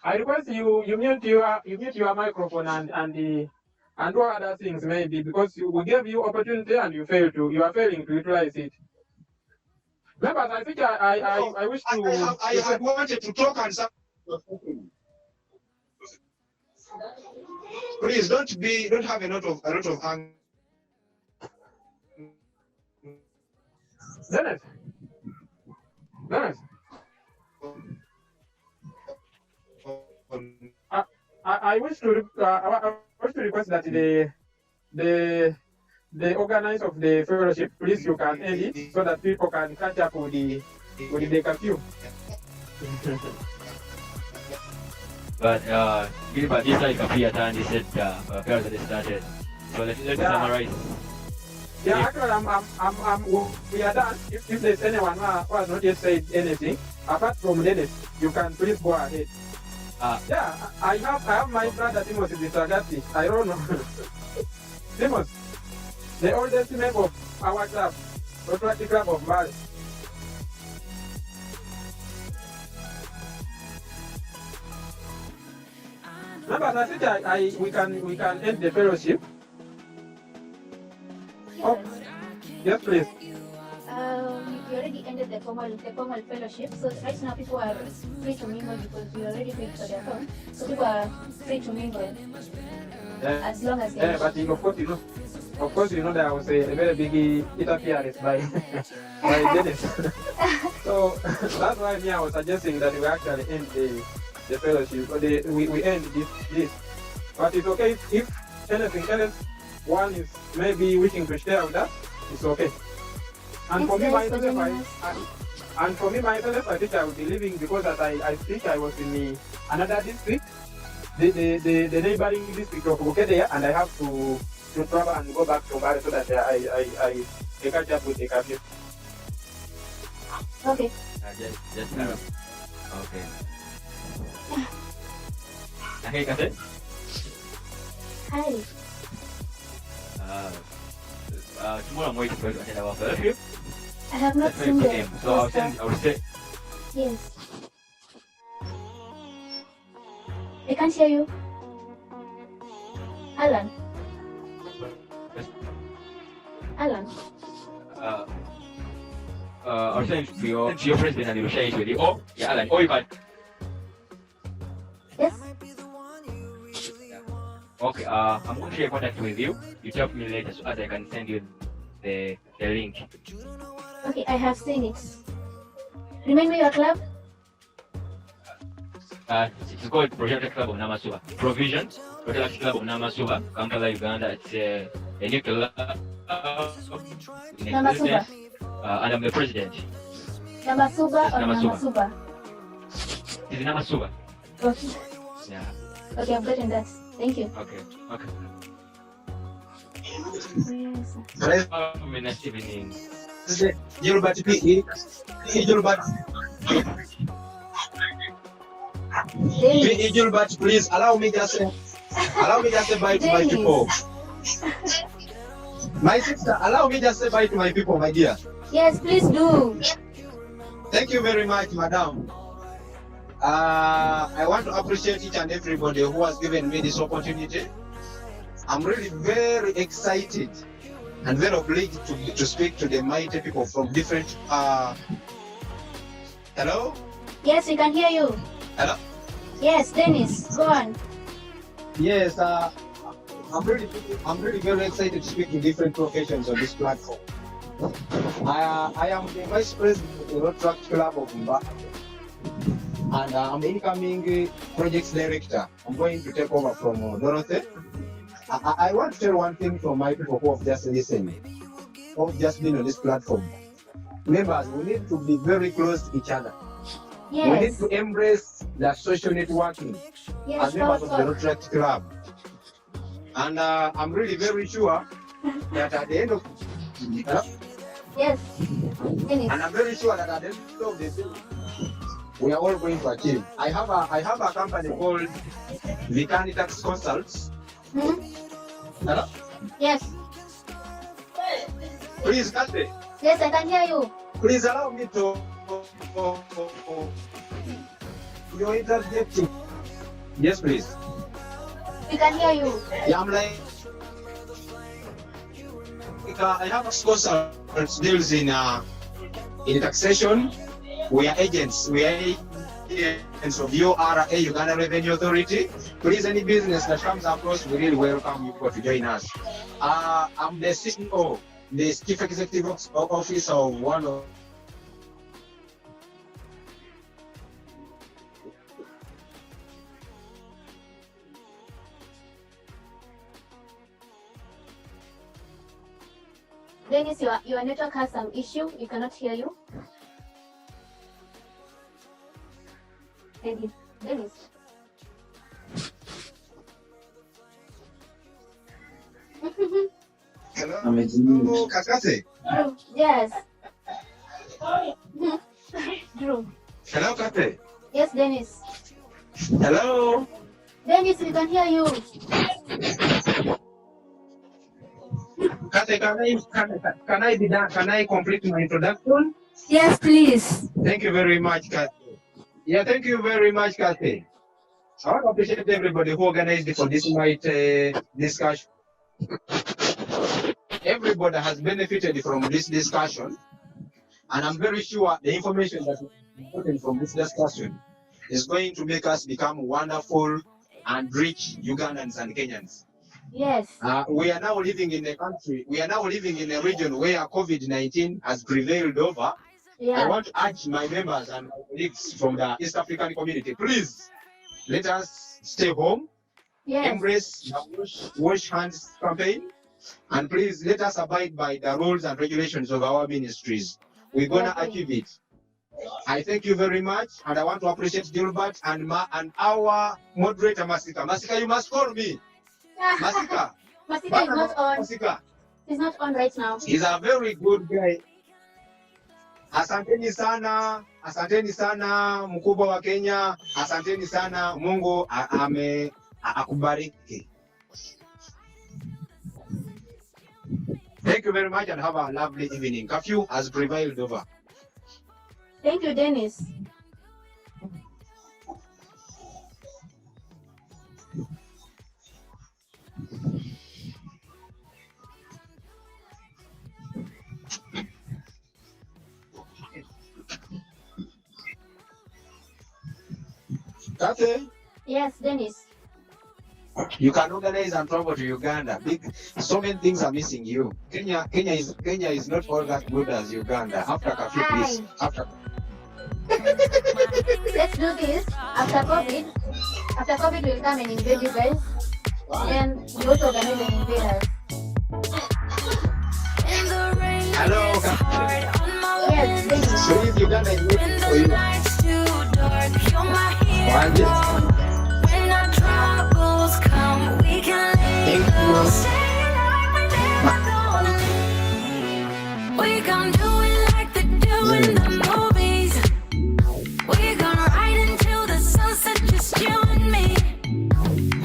I request you mute your microphone and what other things maybe, because we gave you opportunity and you are failing to utilize it. Members, I think I wish to. I had wanted to talk and some. Please don't have a lot of Dennis, Nice. I wish to I wish to request that the organizer of the fellowship, please you can end it so that people can catch up with the curfew. But Gilbert, this like a free time they said parents had started. So let's summarize. Yeah, actually, we are done. If there's anyone who has not yet said anything, apart from Dennis, you can please go ahead. Yeah, I have my brother Timothy Bisagati. I don't know. Timothy, the oldest member of our club, Rotary Club of Mbale. No, but I think we can end the fellowship. Oh, yes, please. We already ended the formal fellowship, so right now people are free to mingle because we already paid for their phone. So people are free to mingle as long as they. But of course, there was a very big interference by Dennis. So that's why I was suggesting that we actually end the fellowship. We end this. But it's okay if anything else one is maybe wishing to share with us. It's okay. And for me myself, I think I will be leaving because I think I was in another district, the neighboring district of Bukedea, and I have to travel and go back to Mbale so that I catch up with the curfew. Okay. Just okay. Okay, Kate. Hi. Tomorrow I'm waiting for you to attend our fellowship. I have not That's seen my the name. So I'll say. Yes. I can't hear you. Alan. Alan. I'll send it to your president and you'll share it with you. Oh, yeah, Alan. Oh, you can. Yes. Okay, I'm going to share contact with you. You tell me later so as I can send you the link. Okay, I have seen it. Remind me your club? It's called Project Club of Namasuba. Provision, Project Club of Namasuba, Kampala, Uganda. It's a new club. Namasuba. And I'm the president. Namasuba or Namasuba. Namasuba? It's Namasuba. Okay. Yeah. Okay, I've gotten that. Thank you. Okay. Yes. Nice evening. Gilbert, Gilbert, please allow me just say bye to my people. My sister, allow me just say bye to my people, my dear. Yes, please do. Thank you very much, madam. I want to appreciate each and everybody who has given me this opportunity. I'm really very excited and very obliged to speak to the mighty people from different. Hello? Yes, we can hear you. Hello? Yes, Dennis, go on. Yes, I'm really very excited to speak to different professions on this platform. I am the Vice President of the Rotary Club of Mbale, and I'm the incoming Projects Director. I'm going to take over from Dorothy. I want to tell one thing from my people who have just listened, who have just been on this platform. Members, we need to be very close to each other. Yes. We need to embrace the social networking as members of the Rotary Club. And I'm really very sure that at the end of yes, and I'm very sure that at the end of the day, we are all going to achieve. I have a company called Vikani Tax Consults. Hello? Yes. Please, Kate. Yes, I can hear you. Please allow me to. You're interjecting. Yes, please. We can hear you. Yeah, I'm like. I have a consultants deals in taxation. We are agents. We are agents of URA, Uganda Revenue Authority. Please, any business that comes across, we really welcome you to join us. I'm the CEO, the Chief Executive Officer of one of Dennis, your network has some issue. We cannot hear you. Dennis. Hello, Kakate. Yes. Drew. Hello, Kate. Yes, Dennis. Hello. Dennis, we can hear you. Kate, can I be done? Can I complete my introduction? Yes, please. Thank you very much, Kate. Yeah, thank you very much, Kate. I want to appreciate everybody who organized for this night discussion. Everybody has benefited from this discussion, and I'm very sure the information that is gotten from this discussion is going to make us become wonderful and rich Ugandans and Kenyans. Yes. We are now living in a country, we are now living in a region where COVID-19 has prevailed over. Yeah. I want to urge my members and my colleagues from the East African community, please let us stay home, embrace the wash hands campaign, and please let us abide by the rules and regulations of our ministries. We're going to achieve it. I thank you very much, and I want to appreciate Gilbert and our moderator, Masika. Masika, you must call me. Masika. Masika is not on. Masika. He's not on right now. He's a very good guy. Asanteni sana mkubwa wa Kenya. Asanteni sana, Mungu akubariki. Thank you very much and have a lovely evening. Curfew has prevailed over. Thank you, Dennis. Kate? Yes, Dennis. You can organize and travel to Uganda. So many things are missing you. Kenya is not all that good as Uganda. After curfew, please. Let's do this. After COVID will come and invade you guys. Then we also organize an invaders. Hello. Yes, Dennis. So if Uganda is waiting for you. When our troubles come, we can live. We gon' do it like they do in the movies. We gon' ride until the sunset, just you and me.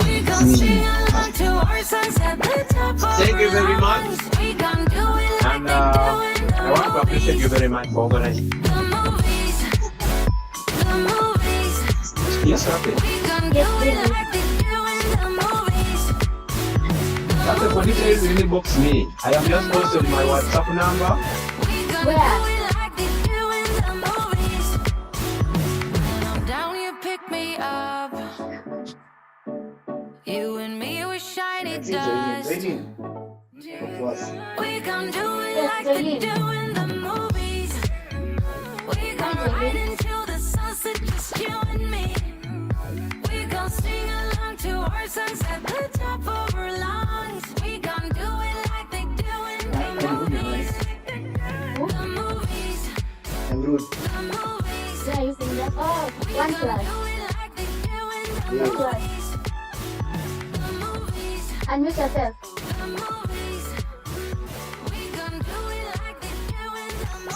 We gon' sing along to our songs at the top of Thank you very much. We gon' do it like And they do in the I want to appreciate you very much for organizing. movies. Yes, Kate. We gon' do it like they do in the movies. Kate, for details, inbox me. I have just posted my WhatsApp number. Where? Down, you pick me up. You and me were shiny dust. We gon' do it like they do in the movies. We gon' ride until the sunset, just you and me. We gon' sing along to our songs at the top of our lungs. We gon' do it like they do in the movies. The movies. The movies. Yeah, you sing that. Oh, one plus. Two plus. Unmute yourself.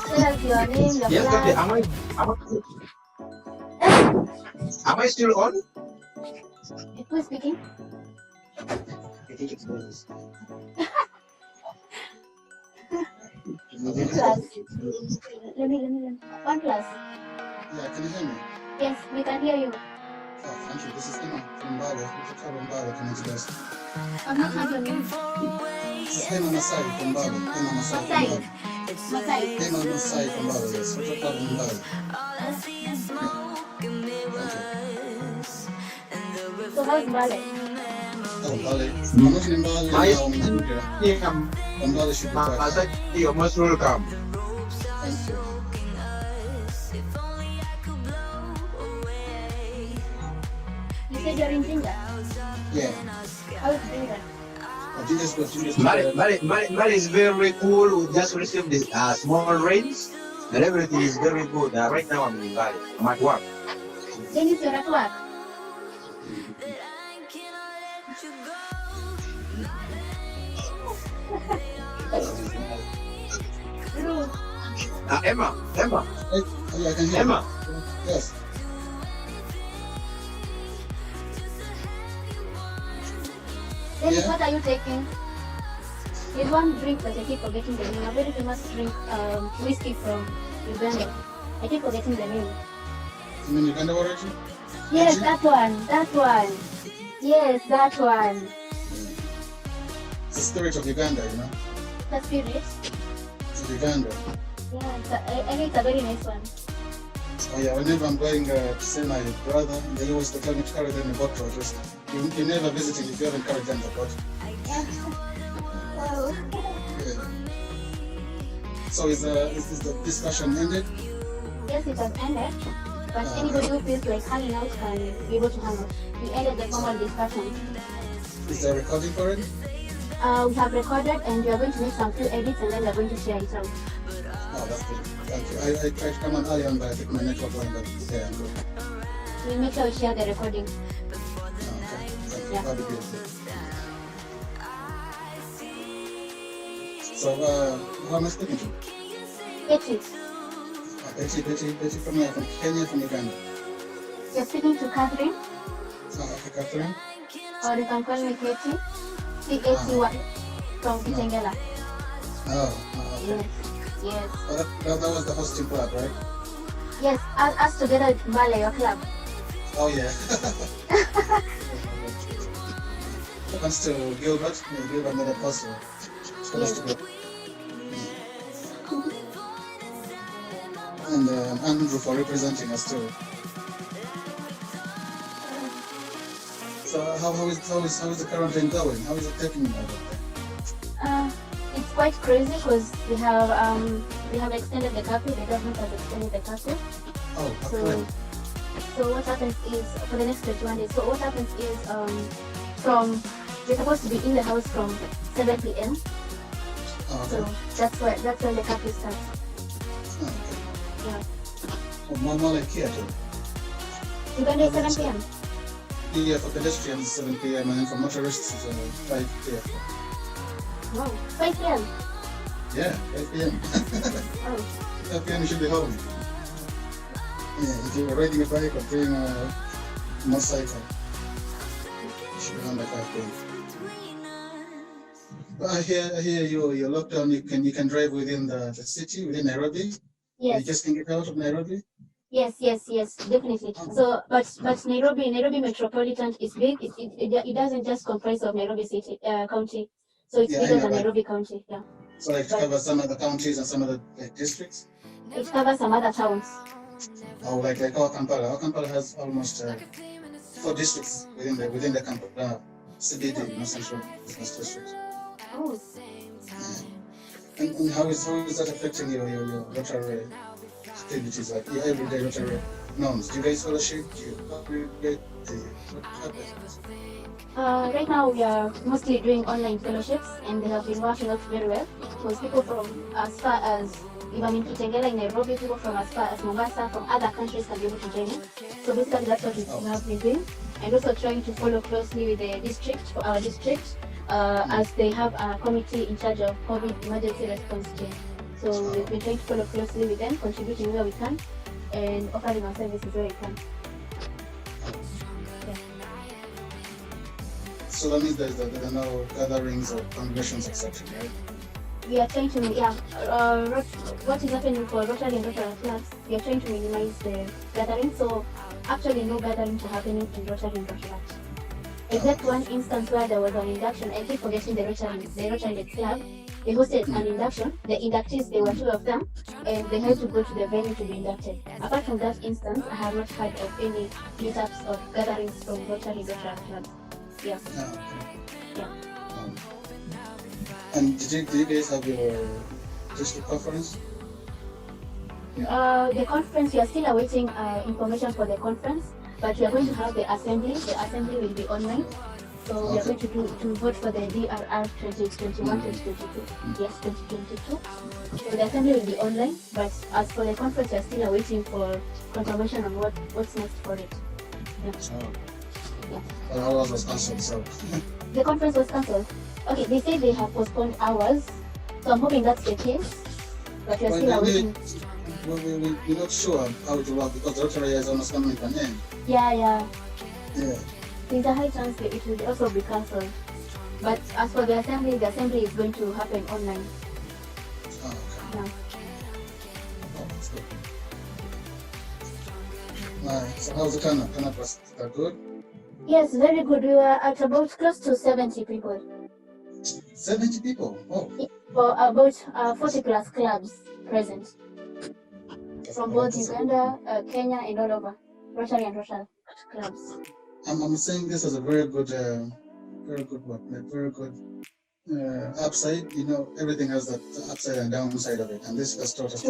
Tell us your name, your Yes, class. Kate. Am I still on? Who is speaking? I think it's Dennis. Plus. Let me. One plus. Yeah, can you hear me? Yes, we can hear you. Oh, thank you. This is Emma from Mbale. With the club Mbale coming to this. I'm not heard your name. This is Emma Masai from Mbale. Emma Masai from Mbale. Emma Masai from Mbale, yes. With the club Mbale. So how's Mbale? Oh, Mbale. I'm not in Mbale now. Yeah. Mbale should be quiet. You're most welcome. Thank you. You said you're in Jinga? Yeah. How is Jinga? Mbale is very cool. We just received this small rains, and everything is very good. Right now I'm in Mbale. I'm at work. Dennis, you're at work. Emma. Yeah, I can hear Emma. you. Yes. Dennis, what are you taking? There's one drink that I keep forgetting the name. A very famous drink, whiskey from Uganda. I keep forgetting the name. You mean Uganda origin? Yes, that one. Yes, that one. It's the spirit of Uganda, you know. The spirit? It's Uganda. Yeah, I think it's a very nice one. Oh yeah, whenever I'm going to see my brother, they always tell me to carry them a bottle at least. You're never visiting if you haven't carried them the bottle. Wow. Yeah. So is the discussion ended? Yes, it has ended. But anybody who feels like hanging out can be able to hang out. We ended the formal discussion. Is there a recording for it? We have recorded and we are going to make some few edits and then we are going to share it out. Oh, that's good. Thank you. I tried to come on early on, but I think my network went back there and good. We make sure we share the recording. Yeah. That'd be good. So, who am I speaking to? Betty. Betty from here, from Kenya, from Uganda. You're speaking to Catherine? Okay, Catherine. Or you can call me Katie. C-A-T-Y from Kitengela. Okay. Yes. Oh, that was the hosting club, right? Yes, us together with Mbale, your club. Oh, yeah. Thanks to Gilbert. Gilbert made it possible. Yes. And Andrew for representing us too. So how is the current thing going? How is it taking you over there? It's quite crazy because we have extended the curfew. The government has extended the curfew. Oh, So what happens is for the next 21 days. So what happens is from we're supposed to be in the house from 7 p.m. Oh, okay. So that's when the curfew starts. Oh, okay. Yeah. Oh, more like here too. Uganda is 7 p.m. Yeah, for pedestrians 7 p.m. and then for motorists it's 5 p.m. Wow, 5 p.m. Yeah, 5 p.m. Oh. 5 p.m. you should be home. Yeah, if you're riding a bike or doing a motorcycle, you should be home by 5 p.m. But I hear you're locked down. You can drive within the city, within Nairobi. Yes. You just can get out of Nairobi. Yes, definitely. So, but Nairobi metropolitan is big. It doesn't just comprise of Nairobi city county. So it's bigger than Nairobi county. Yeah. So like to cover some other counties and some other districts. It covers some other towns. Oh, like our Kampala. Our Kampala has almost 4 districts within the Kampala CBD, Central Business District. Oh. And how is that affecting your Rotary activities, like your everyday Rotary norms? Do you guys fellowship? Do you congregate? What happens? Right now we are mostly doing online fellowships and they have been working out very well because people from as far as even in Kitengela in Nairobi, people from as far as Mombasa, from other countries can be able to join in. So basically that's what we have been doing, and also trying to follow closely with the district, for our district, as they have a committee in charge of COVID emergency response team. So we've been trying to follow closely with them, contributing where we can, and offering our services where we can. So that means there are no gatherings or congregations, etc., right? We are trying to, what is happening for Rotary and Rotary clubs, we are trying to minimize the gathering, so actually no gatherings are happening in Rotary and Rotary clubs. Except one instance where there was an induction, I keep forgetting the Rotary club, they hosted an induction, the inductees, there were 2 of them, and they had to go to the venue to be inducted. Apart from that instance, I have not heard of any meetups or gatherings from Rotary and Rotary clubs. Yeah. Yeah. And did you guys have your district conference? The conference, we are still awaiting information for the conference, but we are going to have the assembly. The assembly will be online. So we are going to vote for the DRR 2021 2022. Yes, 2022. So the assembly will be online, but as for the conference, we are still waiting for confirmation on what's next for it. Yeah. Ours was cancelled, so. The conference was cancelled. Okay, they say they have postponed hours, so I'm hoping that's the case. But we're still waiting. We're not sure how it will work because the Rotary is almost coming to an end. Yeah. Yeah. There's a high chance that it will also be cancelled. But as for the assembly is going to happen online. Oh, okay. Yeah. Oh, that's good. So how's the turnout? Turnout was that good? Yes, very good. We were at about close to 70 people. 70 people? Oh. For about 40 plus clubs present. From both Uganda, Kenya, and all over. Rotary and Rotary clubs. I'm saying this as a very good upside. You know, everything has that upside and downside of it, and this has taught us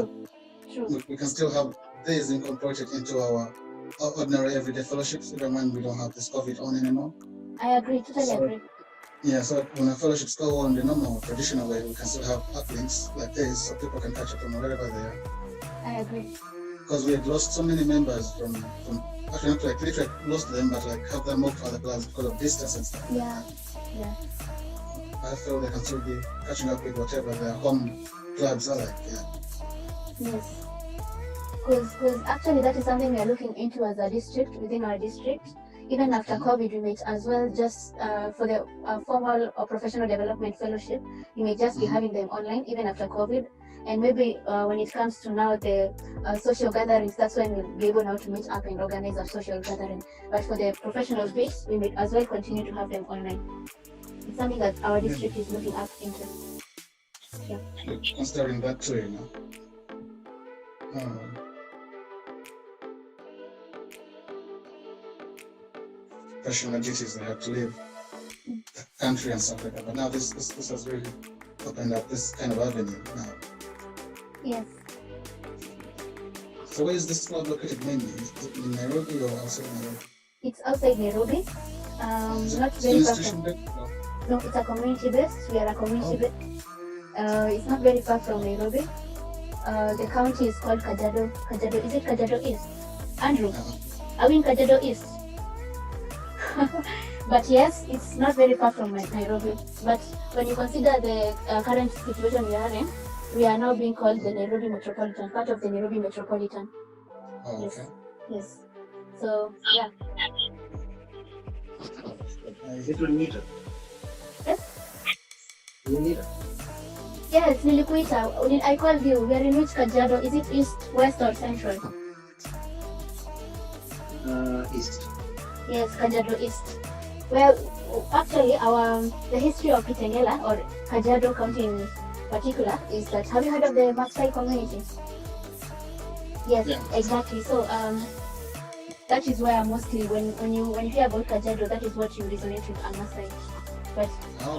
we can still have this incorporated into our ordinary everyday fellowships, even when we don't have this COVID on anymore. I agree, totally agree. Yeah, so when our fellowships go on the normal, traditional way, we can still have uplinks like this, so people can catch up from wherever they are. I agree. Because we had lost so many members from actually not like literally lost them, but like have them moved to other clubs because of distance and stuff. Yeah. I feel they can still be catching up with whatever their home clubs are like. Yeah. Yes. Because actually that is something we are looking into as a district, within our district. Even after COVID, we may as well just, for the formal or professional development fellowship, we may just be having them online, even after COVID. And maybe when it comes to now the social gatherings, that's when we'll be able now to meet up and organize a social gathering. But for the professional bits, we may as well continue to have them online. It's something that our district is looking up into. Yeah. Considering that too, you know. Professional duties they have to leave the country and stuff like that. But now this has really opened up this kind of avenue now. Yes. So where is this club located mainly? Is it in Nairobi or outside Nairobi? It's outside Nairobi. Not very far from. No, it's a community based. We are a community based. It's not very far from Nairobi. The county is called Kajiado. Is it Kajiado East? Andrew, are we in Kajiado East? But yes, it's not very far from Nairobi. But when you consider the current situation we are in, we are now being called the Nairobi Metropolitan, part of the Nairobi Metropolitan. Oh, yes. okay. Yes. So, yeah. Is it Unita? Yes? Unita? Yes, Nilikuita. I called you. We are in which Kajiado? Is it east, west, or central? East. Yes, Kajiado East. Well, actually, the history of Kitengela, or Kajiado County in particular, is that, have you heard of the Maasai community? Yes, yeah. Exactly. So that is where mostly when you hear about Kajiado, that is what you resonate with a Maasai. But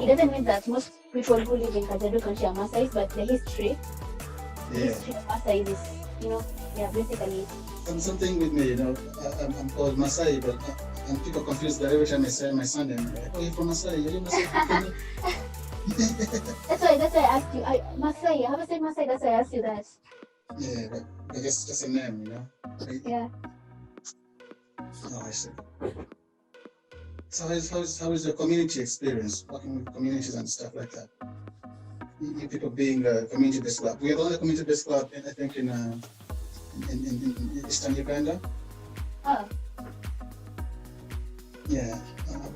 it doesn't mean that most people who live in Kajiado County are Maasai, but the history of Maasai is, basically. Something with me, you know, I'm called Maasai, but and people confuse that every time I say my son, I'm like, oh, you're from Maasai, are you Maasai? That's why I asked you. Maasai, I haven't said Maasai, that's why I asked you that. Yeah, but just a name, you know? Right? Yeah. Oh, I see. So how is your community experience, working with communities and stuff like that? You people being a community-based club. We are the only community-based club, I think, in Eastern Uganda. Oh. Yeah,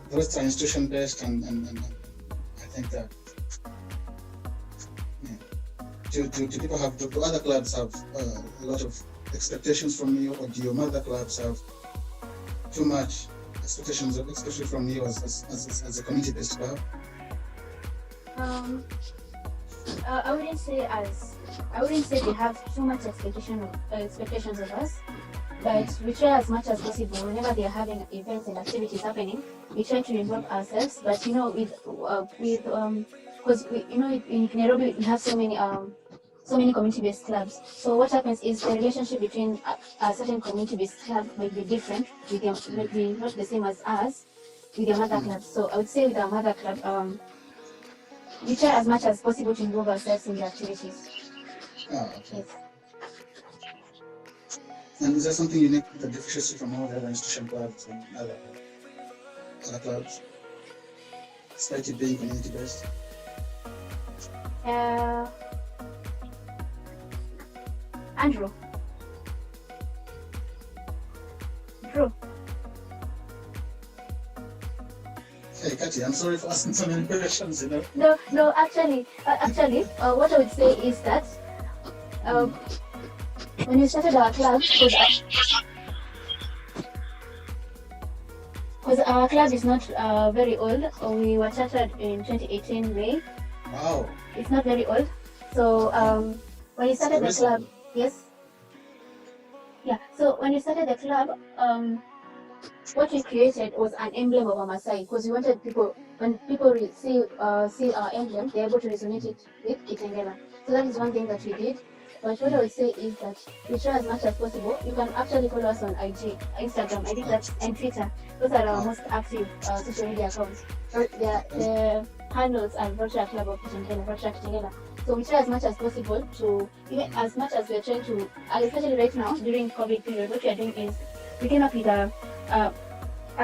the rest are institution-based, and I think that. Yeah. Do people have? Do other clubs have a lot of expectations from you, or do your mother clubs have too much expectations, especially from you as a community-based club? I wouldn't say they have too much expectations of us, but we try as much as possible. Whenever they are having events and activities happening, we try to involve ourselves. But because in Nairobi we have so many community-based clubs. So what happens is the relationship between a certain community-based club might be different. They might be not the same as us. with your mother club. So I would say with our mother club, we try as much as possible to involve ourselves in the activities. Okay. And is there something unique that differentiates you from all the other institution clubs and other clubs, despite it being community-based? Andrew. Drew. Hey, Katy, I'm sorry for asking so many questions, you know. No, actually, what I would say is that when we started our club, because our club is not very old, we were chartered in 2018 May. Wow. It's not very old. So when we started the club, yes. Yeah, so when we started the club, what we created was an emblem of a Maasai, because we wanted people, when people see our emblem, they're able to resonate it with Kitengela. So that is one thing that we did. But what I would say is that we try as much as possible. You can actually follow us on IG, Instagram, I think that's, and Twitter. Those are our most active social media accounts. The handles are Virtual Club of Kitengela, Virtual Kitengela. So we try as much as possible to, even as much as we're trying to, especially right now during COVID period, what we are doing is we came up with a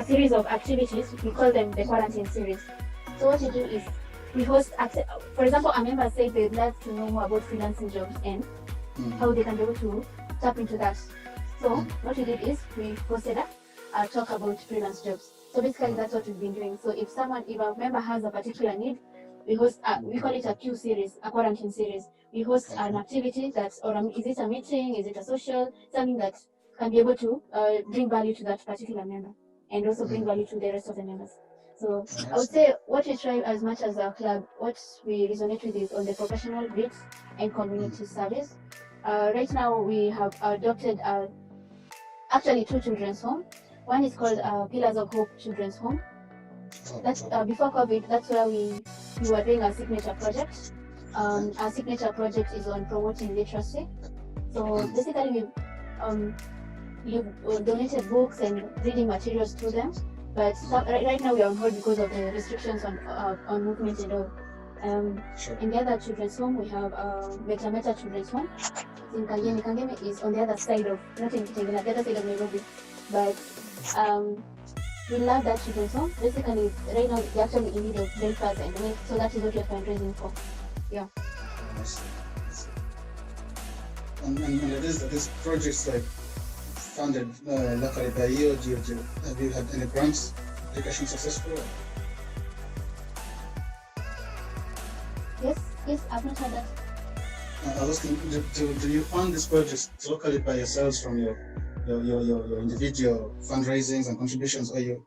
series of activities. We call them the quarantine series. So what we do is we host, for example, a member said they'd like to know more about freelancing jobs and how they can be able to tap into that. So what we did is we hosted a talk about freelance jobs. So basically that's what we've been doing. So if a member has a particular need, we host, we call it a QSeries, a quarantine series. We host an activity that's, is it a meeting, is it a social, something that can be able to bring value to that particular member and also bring value to the rest of the members. So I would say what we try as much as our club, what we resonate with is on the professional bit and community service. Right now we have adopted actually 2 children's homes. One is called Pillars of Hope Children's Home. That's before COVID, that's where we were doing our signature project. Our signature project is on promoting literacy. So basically we've donated books and reading materials to them. But right now we are on hold because of the restrictions on movement and all. In the other children's home, we have Meta Children's Home. It's in Kangemi. Kangemi is on the other side of, not in Kitengela, the other side of Nairobi. But we love that children's home. Basically, right now they're actually in need of breakfast and milk, so that is what we're fundraising for. Yeah. And this project's like funded locally by you, or have you had any grants, application successful? Yes, I've not had that. I was thinking, do you fund this project locally by yourselves from your individual fundraisings and contributions, or you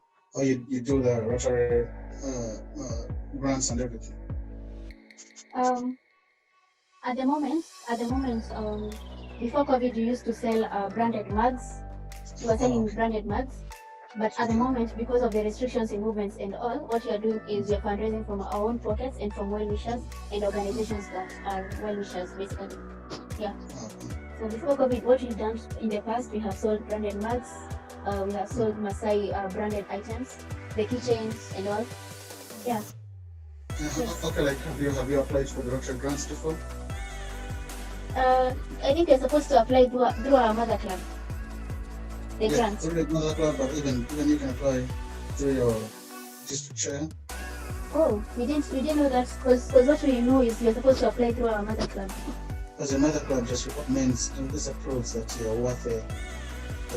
do the Rotary grants and everything? At the moment, before COVID, we used to sell branded mugs. We were selling branded mugs. But at the moment, because of the restrictions in movements and all, what we are doing is we are fundraising from our own pockets and from well-wishers and organizations that are well-wishers, basically. Yeah. So before COVID, what we've done in the past, we have sold branded mugs, we have sold Maasai branded items, the keychains and all. Yeah. Okay, like have you applied for the Rotary grants before? I think you're supposed to apply through our mother club. The grants. Through the mother club, but even you can apply through your district chair. Oh, we didn't know that, because what we know is you're supposed to apply through our mother club. Because the mother club just recommends and disapproves that you're worth the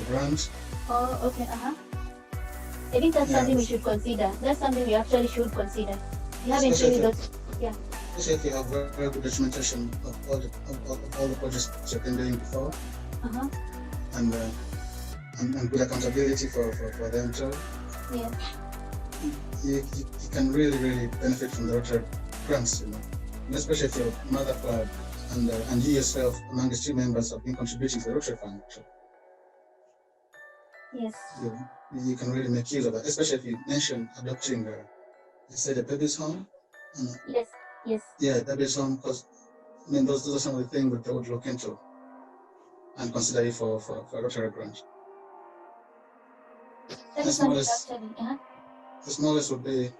grant. Oh, okay, I think that's something we should consider. That's something we actually should consider. We haven't really got, yeah. Especially if you have very good documentation of all the projects you've been doing before. And good accountability for them too. Yeah. You can really benefit from the Rotary grants, you know. And especially if your mother club and you yourself, among the 2 members, have been contributing to the Rotary Fund. Yes. You can really make use of that, especially if you mention adopting, you said, a baby's home. Yes. Yeah, baby's home, because I mean those are some of the things that they would look into and consider you for Rotary grant. That is something actually. The smallest would be,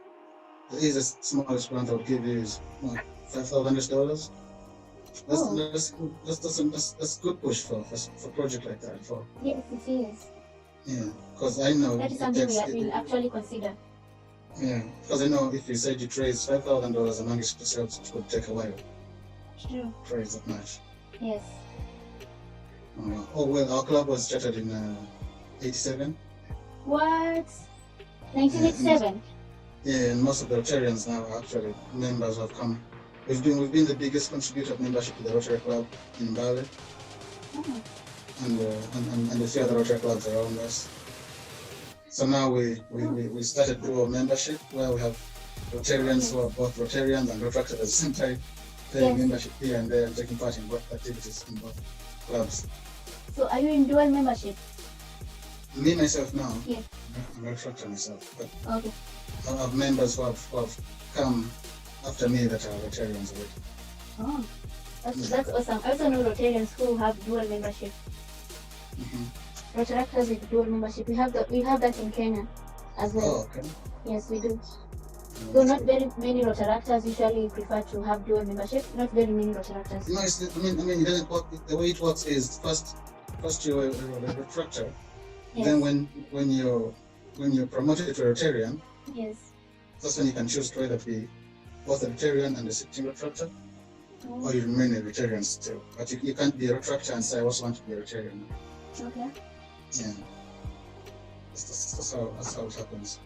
the easiest, smallest grant I would give you is what, $5,000. That's good push for project like that. For Yes, it is. yeah, because I know That is it something takes, we will actually consider. yeah, because I know if you said you raise $5,000 among yourselves, it would take a while True. to raise that much. Yes. Oh well, our club was started in '87. What? 1987? Yeah, and most of the Rotarians now are actually members who have come. We've been the biggest contributor of membership to the Rotary Club in Mbale, Oh. and a few other Rotary clubs around us. So now we started dual membership where we have Rotarians who are both Rotarians and Rotaract at the same time, paying membership here and there and taking part in both activities in both clubs. So are you in dual membership? Me myself now, Yeah. I'm a Rotaract myself, but Okay. I have members who have come after me that are Rotarians already. Oh, that's awesome. I also know Rotarians who have dual membership. Rotaractors with dual membership. We have that in Kenya as well. Oh, okay. Yes, we do. So not very many Rotaractors usually prefer to have dual membership. Not very many Rotaractors. No, I mean, it doesn't work. The way it works is first you're a Rotaractor. Yes. Then when you're promoted to a Rotarian, Yes. that's when you can choose to either be both a Rotarian and a sitting Rotaractor, Oh. or you remain a Rotarian still. But you can't be a Rotaractor and say I also want to be a Rotarian. Okay. Yeah. That's how it happens.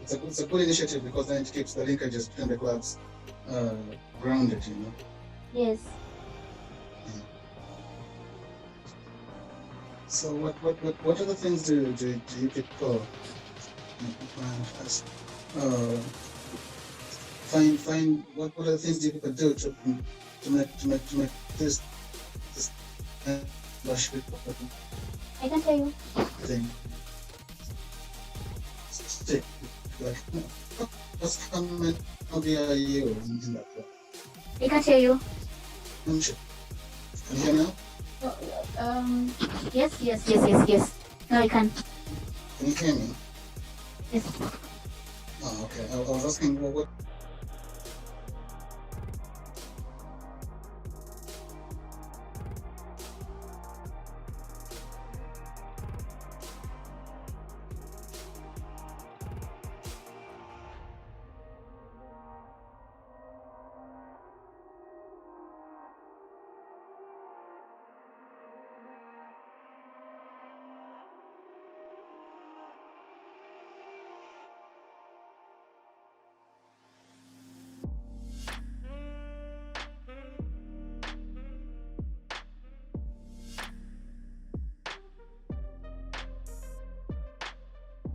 It's a good initiative because then it keeps the linkages between the clubs grounded, you know. Yes. So what other things do you people find what other things do you people do to make this I can tell you. thing stick? Like, how many are you in that club? I can tell you. Can you hear me now? Yes. No, I can. Can you hear me? Yes. Oh, okay. I was asking what